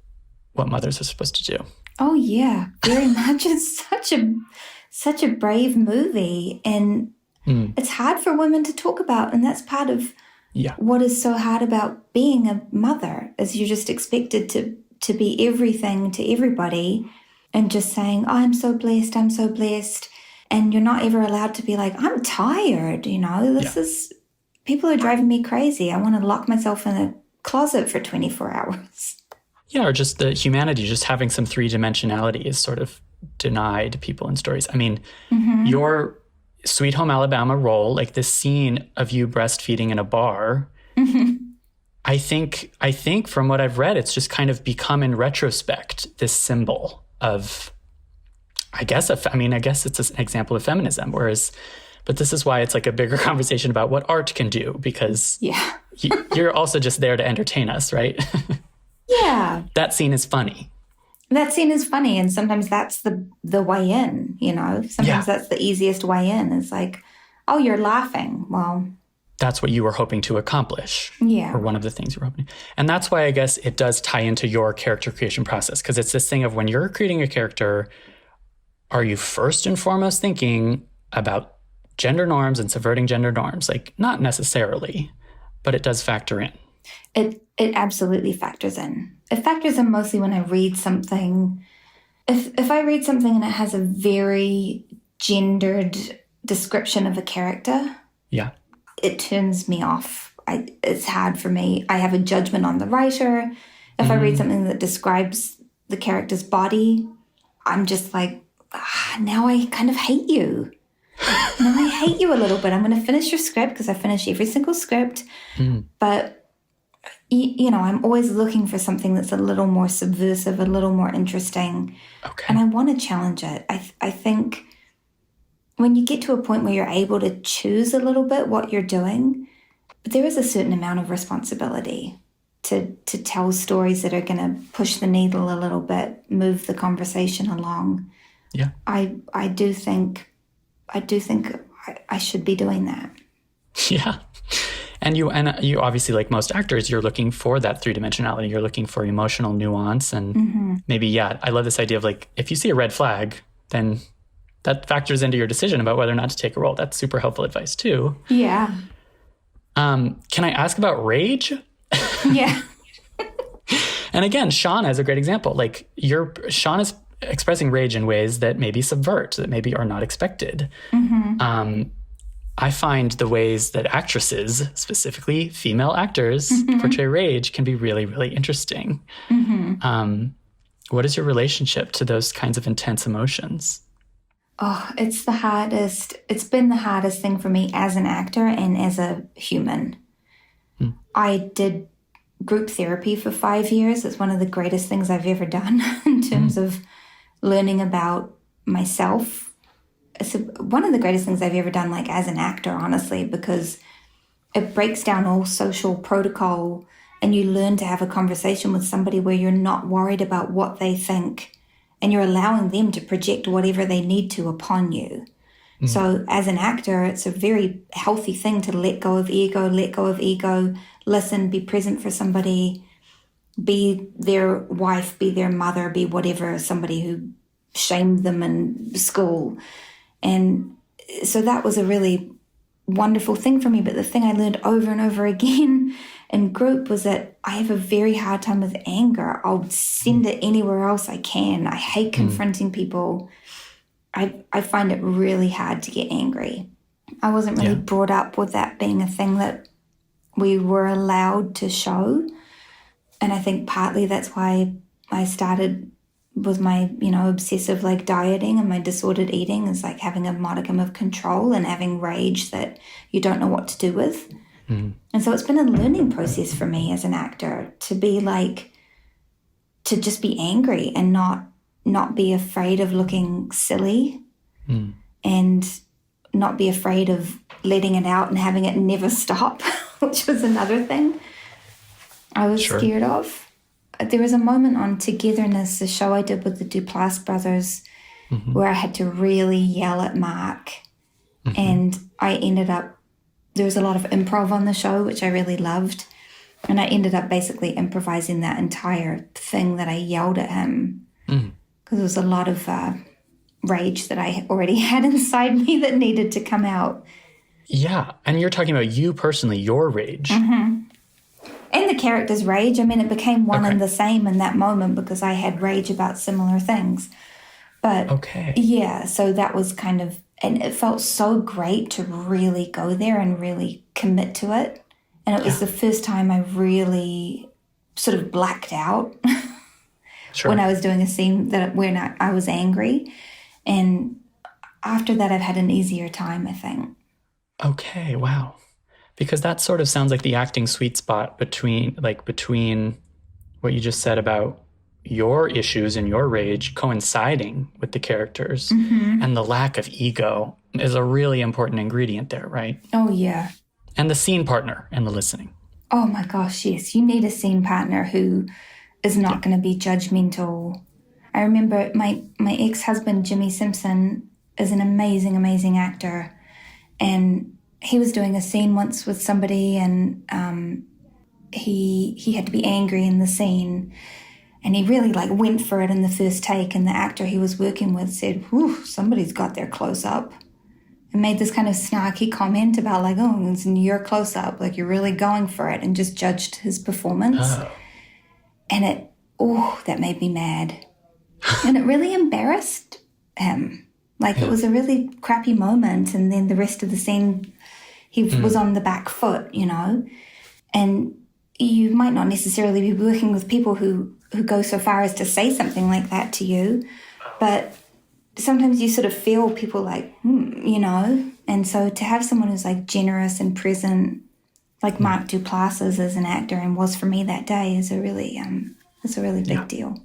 what mothers are supposed to do. Oh, yeah. Very much. It's such a brave movie, and it's hard for women to talk about, and that's part of what is so hard about being a mother, is you're just expected to be everything to everybody and just saying, oh, I'm so blessed, and you're not ever allowed to be like, I'm tired, people are driving me crazy. I want to lock myself in a closet for 24 hours. Yeah, or just the humanity, just having some three-dimensionality is sort of denied people in stories. I mean, your Sweet Home Alabama role, like this scene of you breastfeeding in a bar, I think from what I've read, it's just kind of become in retrospect this symbol of, I guess it's an example of feminism. But this is why it's like a bigger conversation about what art can do, because you're also just there to entertain us, right? Yeah. That scene is funny. And sometimes that's the way in, Sometimes that's the easiest way in. It's like, oh, you're laughing. Well, that's what you were hoping to accomplish. Yeah. Or one of the things you were hoping. And that's why I guess it does tie into your character creation process, because it's this thing of when you're creating a character, are you first and foremost thinking about gender norms and subverting gender norms? Like, not necessarily, but it does factor in. It absolutely factors in. It factors in mostly when I read something. If I read something and it has a very gendered description of a character, it turns me off. It's hard for me. I have a judgment on the writer. If I read something that describes the character's body, I'm just like, now I kind of hate you. Now I hate you a little bit. I'm going to finish your script because I finish every single script. But I'm always looking for something that's a little more subversive, a little more interesting. Okay. And I want to challenge it. I think when you get to a point where you're able to choose a little bit what you're doing, there is a certain amount of responsibility to tell stories that are going to push the needle a little bit, move the conversation along. Yeah. I do think I should be doing that. Yeah. And you obviously, like most actors, you're looking for that three-dimensionality. You're looking for emotional nuance. And maybe, yeah, I love this idea of like, if you see a red flag, then that factors into your decision about whether or not to take a role. That's super helpful advice too. Yeah. Can I ask about rage? Yeah. And again, Sean has a great example. Like Sean is expressing rage in ways that maybe subvert, that maybe are not expected. I find the ways that actresses, specifically female actors, portray rage can be really, really interesting. What is your relationship to those kinds of intense emotions? Oh, it's the hardest. It's been the hardest thing for me as an actor and as a human. I did group therapy for 5 years. It's one of the greatest things I've ever done in terms of learning about myself. It's one of the greatest things I've ever done, like as an actor, honestly, because it breaks down all social protocol and you learn to have a conversation with somebody where you're not worried about what they think and you're allowing them to project whatever they need to upon you. So as an actor, it's a very healthy thing to let go of ego, listen, be present for somebody, be their wife, be their mother, be whatever, somebody who shamed them in school. And so that was a really wonderful thing for me. But the thing I learned over and over again in group was that I have a very hard time with anger. I'll send it anywhere else I can. I hate confronting people. I find it really hard to get angry. I wasn't really brought up with that being a thing that we were allowed to show. And I think partly that's why I started with my, obsessive like dieting and my disordered eating is like having a modicum of control and having rage that you don't know what to do with. And so it's been a learning process for me as an actor to be like, to just be angry and not be afraid of looking silly and not be afraid of letting it out and having it never stop, which was another thing I was scared of. There was a moment on Togetherness, the show I did with the Duplass brothers, where I had to really yell at Mark. And I ended up, there was a lot of improv on the show, which I really loved. And I ended up basically improvising that entire thing that I yelled at him. Because there was a lot of rage that I already had inside me that needed to come out. Yeah. And you're talking about you personally, your rage. And the character's rage. I mean, it became one and the same in that moment because I had rage about similar things. But yeah, so that was kind of, and it felt so great to really go there and really commit to it. And it was the first time I really sort of blacked out when I was doing a scene when I was angry. And after that, I've had an easier time, I think. Okay, wow. Because that sort of sounds like the acting sweet spot between what you just said about your issues and your rage coinciding with the characters and the lack of ego is a really important ingredient there, right? Oh, yeah. And the scene partner and the listening. Oh my gosh, yes. You need a scene partner who is not going to be judgmental. I remember my ex-husband, Jimmy Simpson, is an amazing, amazing actor. And he was doing a scene once with somebody and he had to be angry in the scene. And he really like went for it in the first take. And the actor he was working with said, whew, somebody's got their close-up. And made this kind of snarky comment about like, oh, it's in your close-up. Like you're really going for it, and just judged his performance. And that made me mad. And it really embarrassed him. Like it was a really crappy moment. And then the rest of the scene, he was on the back foot, and you might not necessarily be working with people who go so far as to say something like that to you. But sometimes you sort of feel people like, and so to have someone who's like generous and present, like Mark Duplass is as an actor and was for me that day, is a really big deal.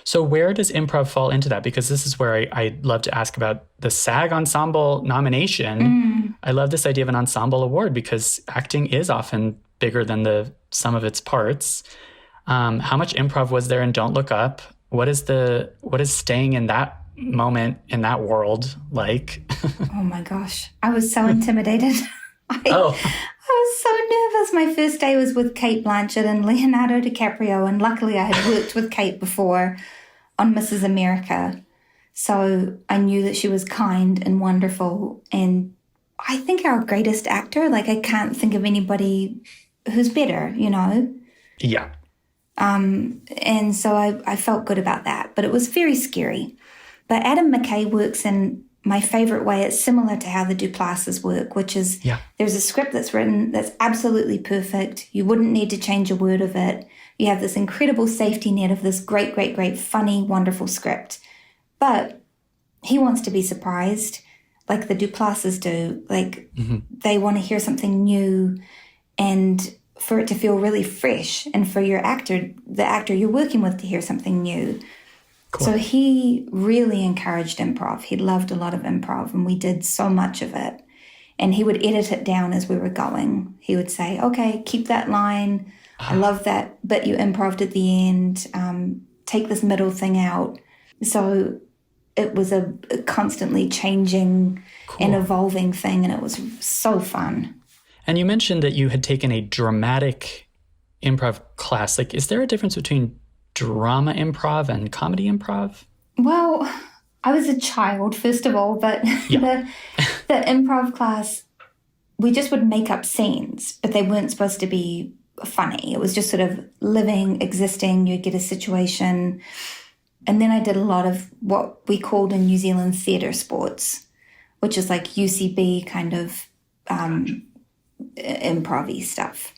So where does improv fall into that? Because this is where I'd love to ask about the SAG Ensemble nomination. I love this idea of an ensemble award because acting is often bigger than the sum of its parts. How much improv was there in Don't Look Up? What is staying in that moment, in that world like? Oh my gosh. I was so intimidated. I was so nervous. My first day was with Cate Blanchett and Leonardo DiCaprio, and luckily I had worked with Cate before on Mrs. America. So I knew that she was kind and wonderful, and I think our greatest actor. Like, I can't think of anybody who's better, you know? Yeah. And so I felt good about that, but it was very scary. But Adam McKay works in my favorite way. It's similar to how the Duplass's work, which is there's a script that's written that's absolutely perfect. You wouldn't need to change a word of it. You have this incredible safety net of this great, great, great, funny, wonderful script. But he wants to be surprised, like the Duplass's do. Like, they want to hear something new, and for it to feel really fresh, and for your actor, the actor you're working with, to hear something new. Cool. So he really encouraged improv. He loved a lot of improv, and we did so much of it. And he would edit it down as we were going. He would say, okay, keep that line. I love that bit you improv'd at the end. Take this middle thing out. So it was a constantly changing and evolving thing, and it was so fun. And you mentioned that you had taken a dramatic improv class. Like, is there a difference between drama improv and comedy improv? Well, I was a child, first of all, but the improv class, we just would make up scenes, but they weren't supposed to be funny. It was just sort of living, existing. You'd get a situation. And then I did a lot of what we called in New Zealand theatre sports, which is like UCB kind of improv-y stuff.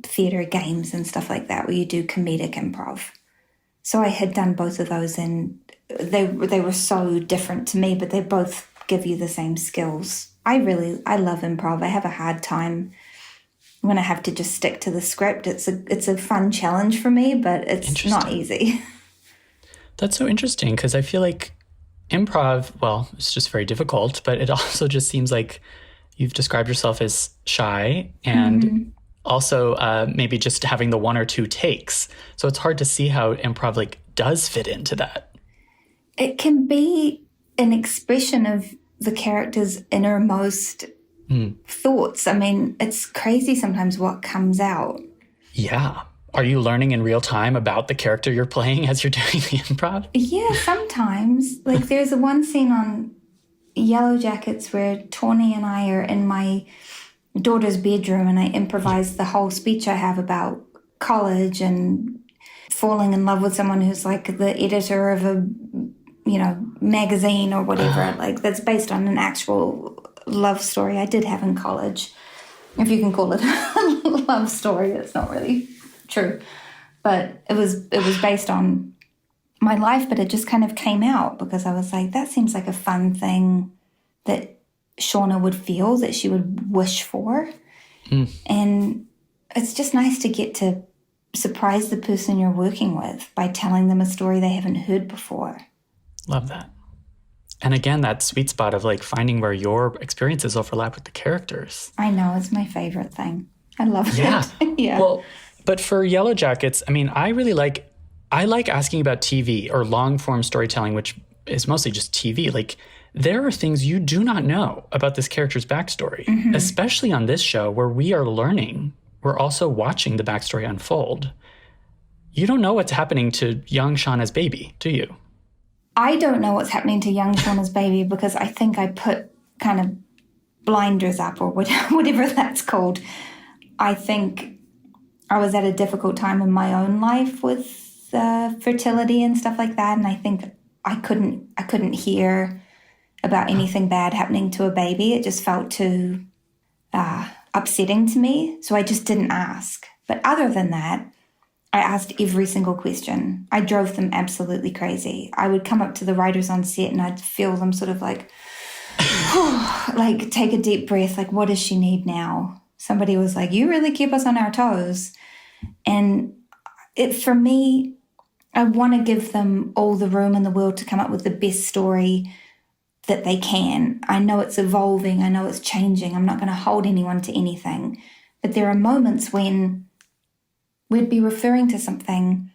Theatre games and stuff like that, where you do comedic improv. So I had done both of those, and they were so different to me, but they both give you the same skills. I love improv. I have a hard time when I have to just stick to the script. It's a fun challenge for me, but it's not easy. That's so interesting, because I feel like improv, well, it's just very difficult, but it also just seems like you've described yourself as shy and also maybe just having the one or two takes. So it's hard to see how improv like does fit into that. It can be an expression of the character's innermost thoughts. I mean, it's crazy sometimes what comes out. Yeah. Are you learning in real time about the character you're playing as you're doing the improv? Yeah, sometimes. Like, there's one scene on Yellowjackets where Tawny and I are in my daughter's bedroom, and I improvised the whole speech I have about college and falling in love with someone who's like the editor of a, magazine or whatever, like that's based on an actual love story I did have in college. If you can call it a love story, it's not really true. But it was based on my life, but it just kind of came out because I was like, that seems like a fun thing that Shauna would feel, that she would wish for. And it's just nice to get to surprise the person you're working with by telling them a story they haven't heard before. Love that. And again, that sweet spot of like finding where your experiences overlap with the characters. I know, it's my favorite thing. I love it. Yeah. Well, but for Yellowjackets, I mean, I like asking about TV or long form storytelling, which is mostly just TV. Like, there are things you do not know about this character's backstory, especially on this show where we are learning. We're also watching the backstory unfold. You don't know what's happening to young Shauna's baby, do you? I don't know what's happening to young Shauna's baby because I think I put kind of blinders up or whatever that's called. I think I was at a difficult time in my own life with fertility and stuff like that, and I think I couldn't hear about anything bad happening to a baby. It just felt too upsetting to me, so I just didn't ask. But other than that, I asked every single question. I drove them absolutely crazy. I would come up to the writers on set and I'd feel them sort of like, like take a deep breath, like, what does she need now? Somebody was like, you really keep us on our toes. And for me, I want to give them all the room in the world to come up with the best story that they can. I know it's evolving. I know it's changing. I'm not going to hold anyone to anything. But there are moments when we'd be referring to something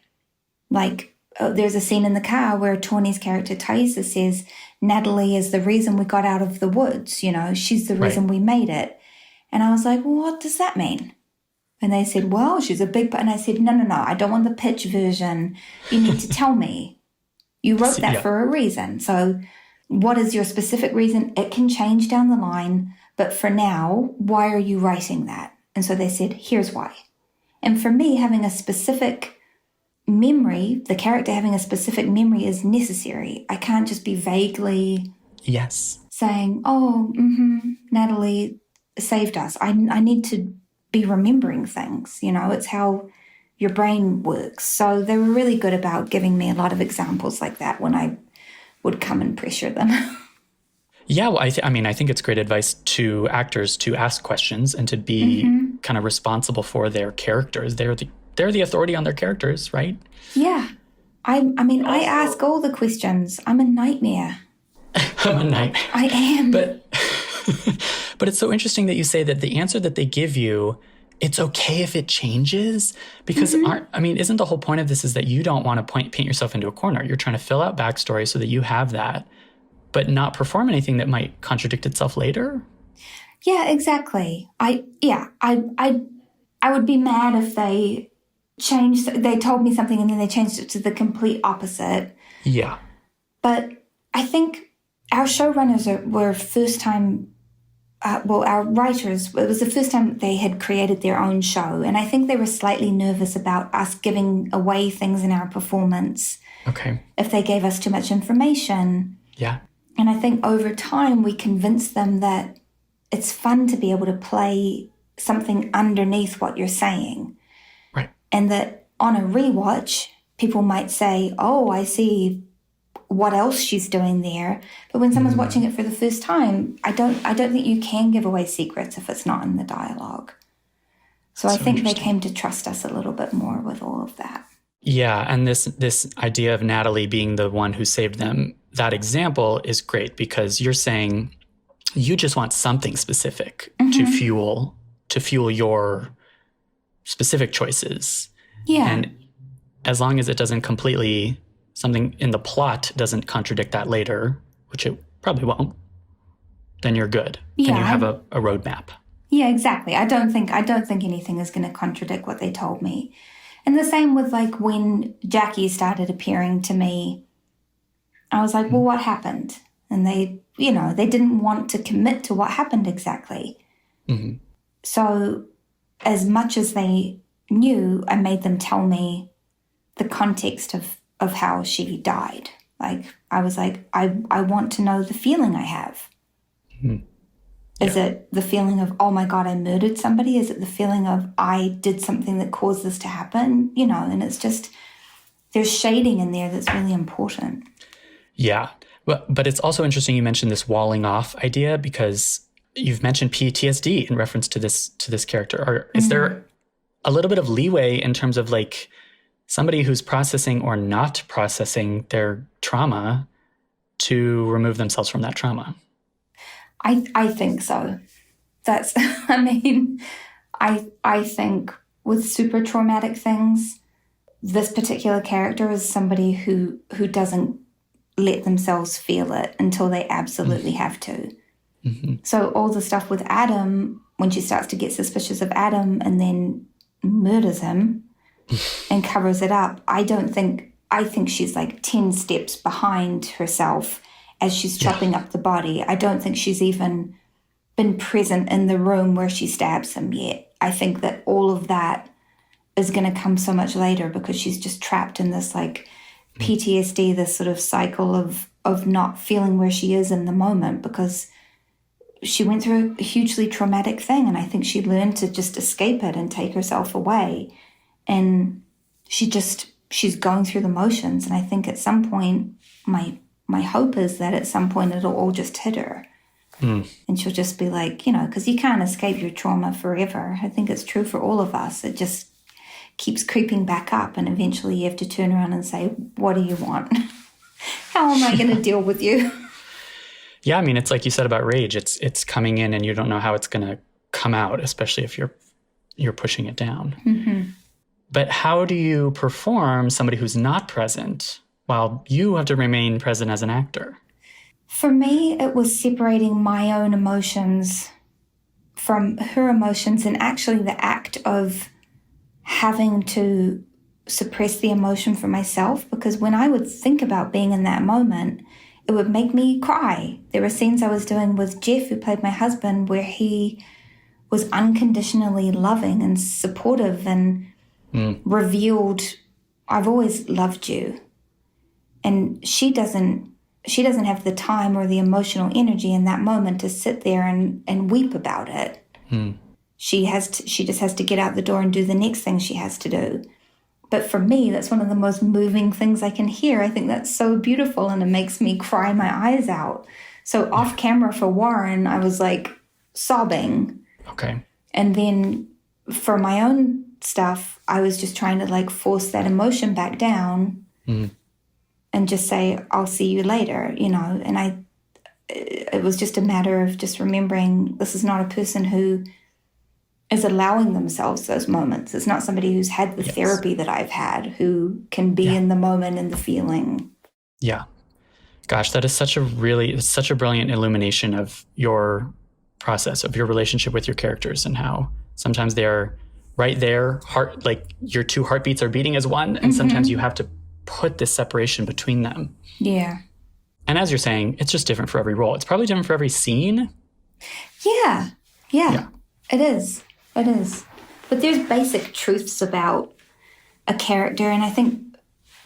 like, there's a scene in the car where Tawny's character Thaisa says, Natalie is the reason we got out of the woods, you know, she's the reason we made it. And I was like, well, what does that mean? And they said, well, she's a big... And I said, no, I don't want the pitch version. You need to tell me. You wrote that for a reason. So what is your specific reason? It can change down the line. But for now, why are you writing that? And so they said, here's why. And for me, having a specific memory, the character having a specific memory is necessary. I can't just be vaguely saying, Natalie saved us. I need to be remembering things, you know, it's how your brain works. So they were really good about giving me a lot of examples like that when I would come and pressure them. Yeah, well, I think it's great advice to actors to ask questions and to be kind of responsible for their characters. They're the authority on their characters, right? Yeah. I ask all the questions. I'm a nightmare. I'm a nightmare. I am. But it's so interesting that you say that the answer that they give you, it's okay if it changes, because isn't the whole point of this is that you don't want to paint yourself into a corner. You're trying to fill out backstory so that you have that, but not perform anything that might contradict itself later. Yeah, exactly. I would be mad if they told me something and then they changed it to the complete opposite. Yeah. But I think our showrunners were first-time, our writers, it was the first time they had created their own show. And I think they were slightly nervous about us giving away things in our performance. Okay. If they gave us too much information. Yeah. And I think over time we convinced them that it's fun to be able to play something underneath what you're saying. Right. And that on a rewatch, people might say, oh, I see what else she's doing there. But when someone's watching it for the first time, I don't think you can give away secrets if it's not in the dialogue. So I think they came to trust us a little bit more with all of that. Yeah, and this idea of Natalie being the one who saved them, that example is great because you're saying you just want something specific to fuel your specific choices. Yeah. And as long as it doesn't completely, something in the plot doesn't contradict that later, which it probably won't, then you're good. Yeah, and you have a roadmap. Yeah, exactly. I don't think anything is going to contradict what they told me. And the same with like when Jackie started appearing to me, I was like, well, what happened? And they didn't want to commit to what happened exactly. Mm-hmm. So as much as they knew, I made them tell me the context of how she died. Like, I was like, I want to know the feeling I have. Mm-hmm. Is it the feeling of, oh my God, I murdered somebody? Is it the feeling of I did something that caused this to happen? You know, and it's just, there's shading in there that's really important. Yeah. But it's also interesting you mentioned this walling off idea because you've mentioned PTSD in reference to this character. Is there a little bit of leeway in terms of like somebody who's processing or not processing their trauma to remove themselves from that trauma? I think so. That's, I think with super traumatic things, this particular character is somebody who doesn't let themselves feel it until they absolutely have to. Mm-hmm. So all the stuff with Adam, when she starts to get suspicious of Adam and then murders him and covers it up, I think she's like 10 steps behind herself as she's chopping up the body. I don't think she's even been present in the room where she stabs him yet. I think that all of that is going to come so much later because she's just trapped in this like PTSD, this sort of cycle of not feeling where she is in the moment because she went through a hugely traumatic thing. And I think she learned to just escape it and take herself away. And she's going through the motions. And I think at some point, my hope is that at some point it'll all just hit her. And she'll just be like, you know, because you can't escape your trauma forever. I think it's true for all of us. It just keeps creeping back up. And eventually you have to turn around and say, what do you want? How am I going to deal with you? Yeah, I mean, it's like you said about rage. It's coming in and you don't know how it's going to come out, especially if you're you're pushing it down. But how do you perform somebody who's not present while you have to remain present as an actor? For me, it was separating my own emotions from her emotions, and actually the act of having to suppress the emotion for myself, because when I would think about being in that moment, it would make me cry. There were scenes I was doing with Jeff, who played my husband, where he was unconditionally loving and supportive and revealed, I've always loved you. And she doesn't have the time or the emotional energy in that moment to sit there and weep about it. She just has to get out the door and do the next thing she has to do. But for me, that's one of the most moving things I can hear. I think that's so beautiful, and it makes me cry my eyes out. So off camera for Warren, I was like sobbing. Okay. And then for my own stuff, I was just trying to like force that emotion back down and just say, I'll see you later, you know. And it was just a matter of just remembering this is not a person who is allowing themselves those moments. It's not somebody who's had the therapy that I've had, who can be in the moment and the feeling. Yeah. Gosh, that is such a brilliant illumination of your process, of your relationship with your characters, and how sometimes they're right there, like your two heartbeats are beating as one, and sometimes you have to put this separation between them. Yeah. And as you're saying, it's just different for every role. It's probably different for every scene. Yeah. It is. But there's basic truths about a character, and I think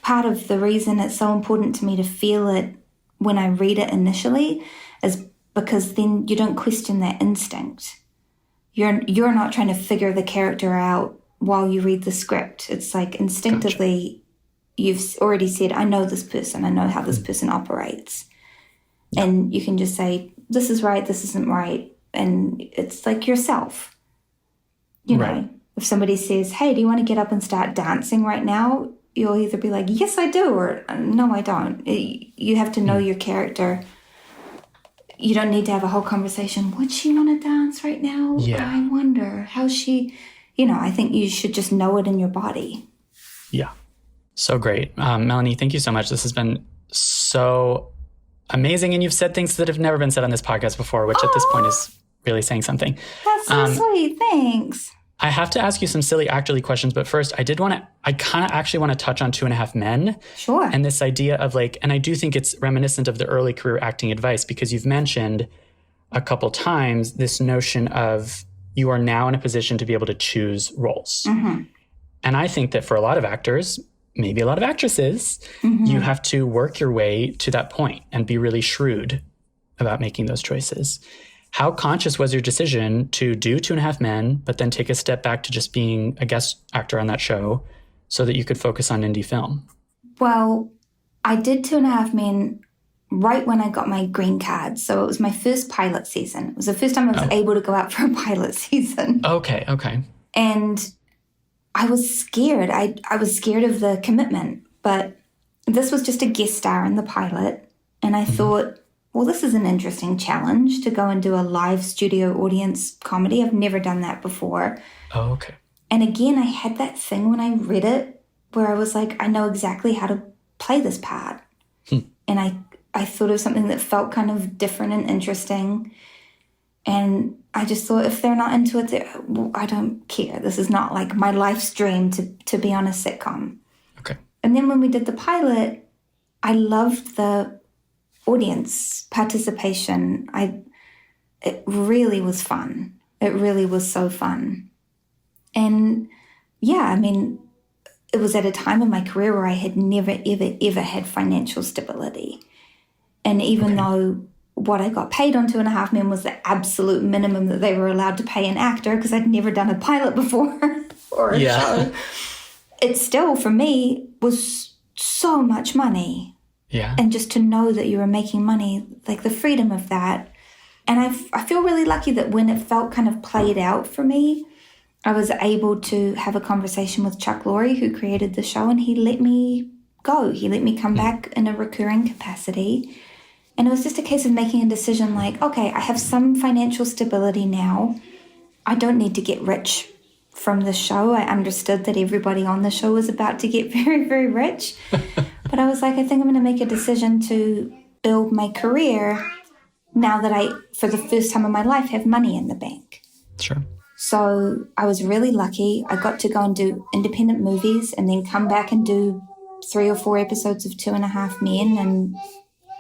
part of the reason it's so important to me to feel it when I read it initially is because then you don't question that instinct. You're not trying to figure the character out while you read the script. It's like instinctively you've already said, I know this person. I know how this person operates. Yeah. And you can just say, this is right, this isn't right. And it's like yourself. You know, if somebody says, hey, do you want to get up and start dancing right now? You'll either be like, yes, I do, or no, I don't. You have to know your character. You don't need to have a whole conversation. Would she want to dance right now? Yeah. I wonder how she, I think you should just know it in your body. Yeah. So great. Melanie, thank you so much. This has been so amazing. And you've said things that have never been said on this podcast before, which at this point is really saying something. That's so sweet. Thanks. I have to ask you some silly actorly questions, but first I kind of actually want to touch on 2.5 Men. Sure. And this idea of like, and I do think it's reminiscent of the early career acting advice, because you've mentioned a couple times this notion of you are now in a position to be able to choose roles. Mm-hmm. And I think that for a lot of actors, maybe a lot of actresses, you have to work your way to that point and be really shrewd about making those choices. How conscious was your decision to do 2.5 Men, but then take a step back to just being a guest actor on that show so that you could focus on indie film? Well, I did 2.5 Men right when I got my green card. So it was my first pilot season. It was the first time I was able to go out for a pilot season. Okay. And I was scared. I was scared of the commitment, but this was just a guest star in the pilot. And I thought, well, this is an interesting challenge to go and do a live studio audience comedy. I've never done that before. Oh, okay. And again, I had that thing when I read it where I was like, I know exactly how to play this part. And I thought of something that felt kind of different and interesting. And I just thought, if they're not into it, well, I don't care. This is not like my life's dream to be on a sitcom. Okay. And then when we did the pilot, I loved the audience participation. It really was fun. It really was so fun. And yeah, I mean, it was at a time in my career where I had never, ever, ever had financial stability. And even though what I got paid on 2.5 Men was the absolute minimum that they were allowed to pay an actor, because I'd never done a pilot before or a show, it still, for me, was so much money. Yeah. And just to know that you were making money, like the freedom of that. And I feel really lucky that when it felt kind of played out for me, I was able to have a conversation with Chuck Lorre, who created the show, and he let me go. He let me come back in a recurring capacity. And it was just a case of making a decision like, okay, I have some financial stability now. I don't need to get rich from the show. I understood that everybody on the show was about to get very, very rich. But I was like, I think I'm going to make a decision to build my career now that I, for the first time in my life, have money in the bank. Sure. So I was really lucky. I got to go and do independent movies and then come back and do 3 or 4 episodes of 2.5 Men and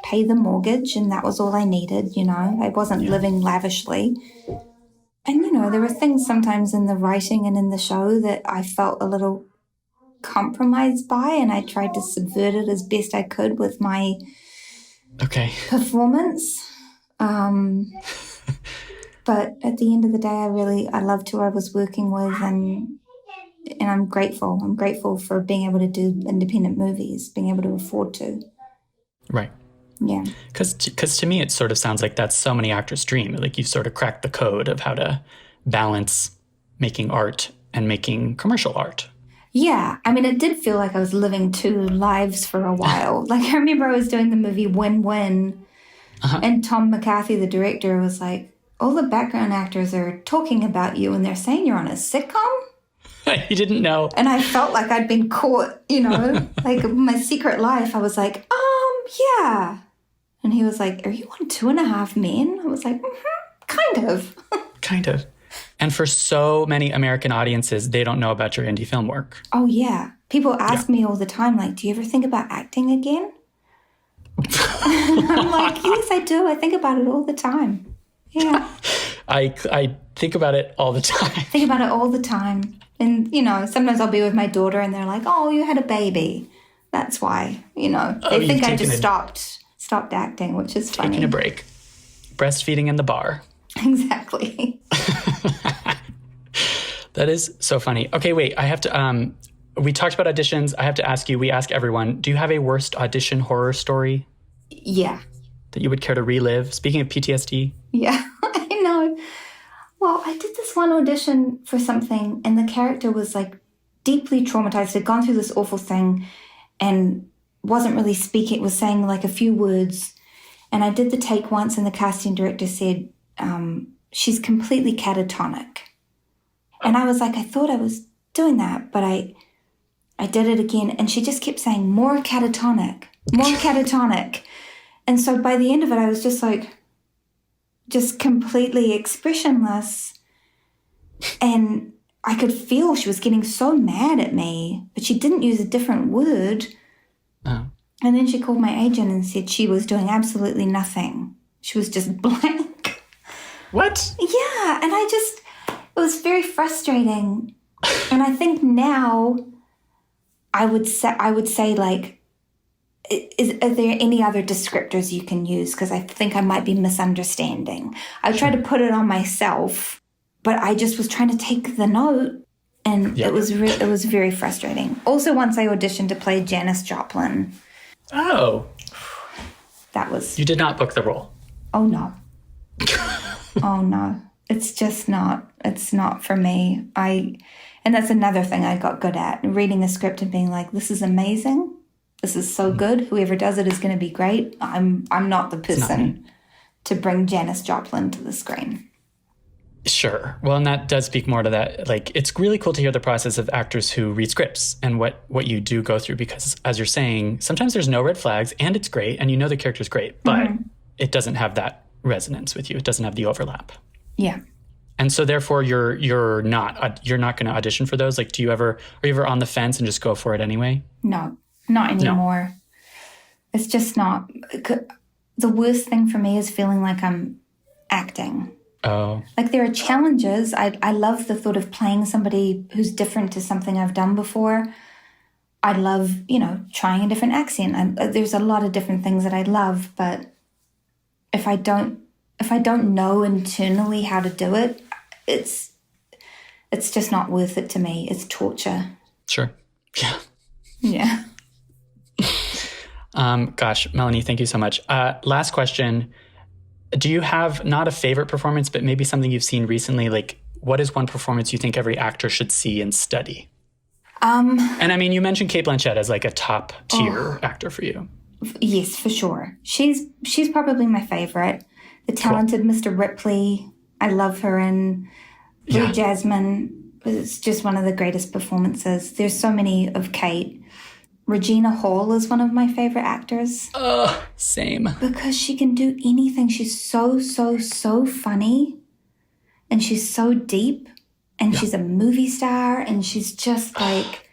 pay the mortgage. And that was all I needed, you know. I wasn't living lavishly. And, you know, there were things sometimes in the writing and in the show that I felt a little compromised by, and I tried to subvert it as best I could with my performance. But at the end of the day, I loved who I was working with, and I'm grateful. I'm grateful for being able to do independent movies, being able to afford to. Right. Yeah. Because to me, it sort of sounds like that's so many actors' dream. Like you've sort of cracked the code of how to balance making art and making commercial art. Yeah. I mean, it did feel like I was living 2 lives for a while. Like I remember I was doing the movie Win-Win, and Tom McCarthy, the director, was like, all the background actors are talking about you and they're saying you're on a sitcom? He didn't know. And I felt like I'd been caught, you know, like my secret life. I was like, yeah. And he was like, are you on 2.5 Men? I was like, kind of. Kind of. And for so many American audiences, they don't know about your indie film work. Oh, yeah. People ask me all the time, like, do you ever think about acting again? And I'm like, yes, I do. I think about it all the time. Yeah. I think about it all the time. Think about it all the time. And, you know, sometimes I'll be with my daughter and they're like, oh, you had a baby. That's why, you know. They think I just stopped acting, which is funny. Taking a break. Breastfeeding in the bar. Exactly. That is so funny. Okay, wait. I have to, we talked about auditions. I have to ask you, we ask everyone, do you have a worst audition horror story? Yeah. That you would care to relive? Speaking of PTSD. Yeah, I know. Well, I did this one audition for something and the character was like deeply traumatized, had gone through this awful thing and wasn't really speaking, was saying like a few words. And I did the take once and the casting director said, she's completely catatonic. And I was like, I thought I was doing that, but I did it again. And she just kept saying, more catatonic, more catatonic. And so by the end of it, I was just like, just completely expressionless. And I could feel she was getting so mad at me, but she didn't use a different word. Oh. And then she called my agent and said she was doing absolutely nothing. She was just blank. What? Yeah. And it was very frustrating. And I think now I would say like, are there any other descriptors you can use? Because I think I might be misunderstanding. I tried to put it on myself, but I just was trying to take the note, and it was very frustrating. Also, once I auditioned to play Janis Joplin. Oh. That was... You did not book the role. Oh, no. Oh, no. It's just not. It's not for me. And that's another thing I got good at, reading a script and being like, this is amazing. This is so good. Whoever does it is going to be great. I'm not the person to bring Janis Joplin to the screen. Sure. Well, and that does speak more to that. Like, it's really cool to hear the process of actors who read scripts and what you do go through, because as you're saying, sometimes there's no red flags and it's great and you know the character's great, but it doesn't have that resonance with you. It doesn't have the overlap. Yeah. And so therefore you're not going to audition for those. Like, are you ever on the fence and just go for it anyway? No. Not anymore. No. It's just not. The worst thing for me is feeling like I'm acting. Oh. Like there are challenges. I love the thought of playing somebody who's different to something I've done before. I love, trying a different accent. There's a lot of different things that I love, but if I don't know internally how to do it, it's just not worth it to me. It's torture. Sure. Yeah. Yeah. Gosh, Melanie, thank you so much. Last question. Do you have not a favorite performance, but maybe something you've seen recently? Like, what is one performance you think every actor should see and study? And I mean, you mentioned Cate Blanchett as like a top tier actor for you. Yes, for sure. She's probably my favorite. The talented Mr. Ripley. I love her in Blue Jasmine. it's just one of the greatest performances. There's so many of Kate. Regina Hall is one of my favorite actors. Same. Because she can do anything. She's so, so, so funny. And she's so deep. And she's a movie star. And she's just like,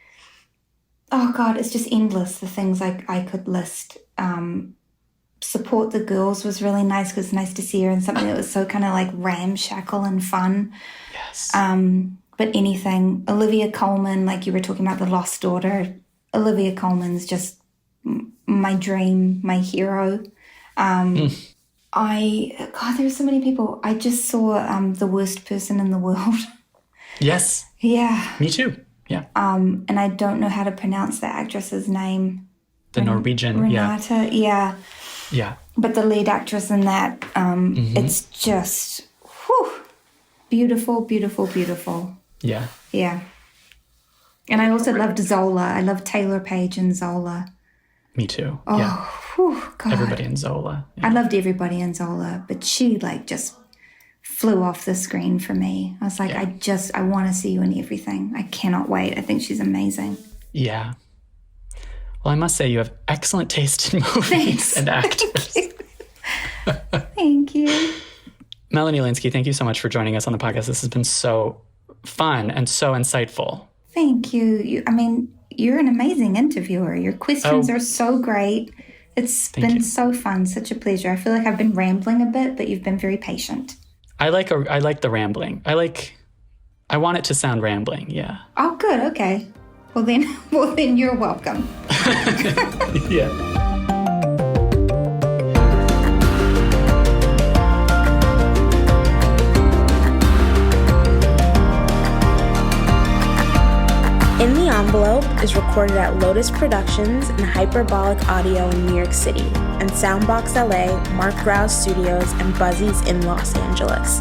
oh God, it's just endless, the things I could list. Support the Girls was really nice because it's nice to see her in something that was so kind of like ramshackle and fun. Yes. But anything. Olivia Colman, like you were talking about The Lost Daughter. Olivia Colman's just my dream, my hero. God, there's so many people. I just saw The Worst Person in the World. Yes. Yeah. Me too. Yeah. And I don't know how to pronounce the actress's name. The Norwegian. Renata. Yeah. Yeah. But the lead actress in that, it's just beautiful, beautiful, beautiful. Yeah. Yeah. And I also loved Zola. I loved Taylor Page and Zola. Me too. Oh, yeah. God. Everybody in Zola. Yeah. I loved everybody in Zola, but she like just flew off the screen for me. I was like, I want to see you in everything. I cannot wait. I think she's amazing. Yeah. Well, I must say you have excellent taste in movies and actors. Thank you. Melanie Lynskey, thank you so much for joining us on the podcast. This has been so fun and so insightful. Thank you. You're an amazing interviewer. Your questions are so great. It's been so fun, such a pleasure. I feel like I've been rambling a bit, but you've been very patient. I like the rambling. I want it to sound rambling. Yeah. Oh, good. Okay. Well then you're welcome. Yeah. In the Envelope is recorded at Lotus Productions and Hyperbolic Audio in New York City, and Soundbox LA, Mark Grouse Studios, and Buzzies in Los Angeles.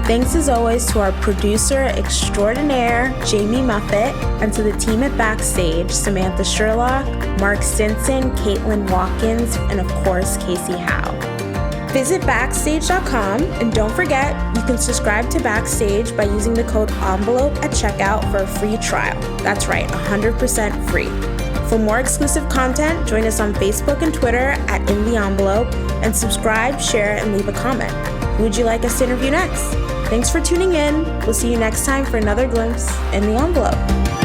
Thanks as always to our producer extraordinaire, Jamie Muffett, and to the team at Backstage, Samantha Sherlock, Mark Stinson, Caitlin Watkins, and of course, Kasey Howe. Visit Backstage.com, and don't forget, you can subscribe to Backstage by using the code ENVELOPE at checkout for a free trial. That's right, 100% free. For more exclusive content, join us on Facebook and Twitter at In the Envelope, and subscribe, share, and leave a comment. Who would you like us to interview next? Thanks for tuning in. We'll see you next time for another glimpse in the envelope.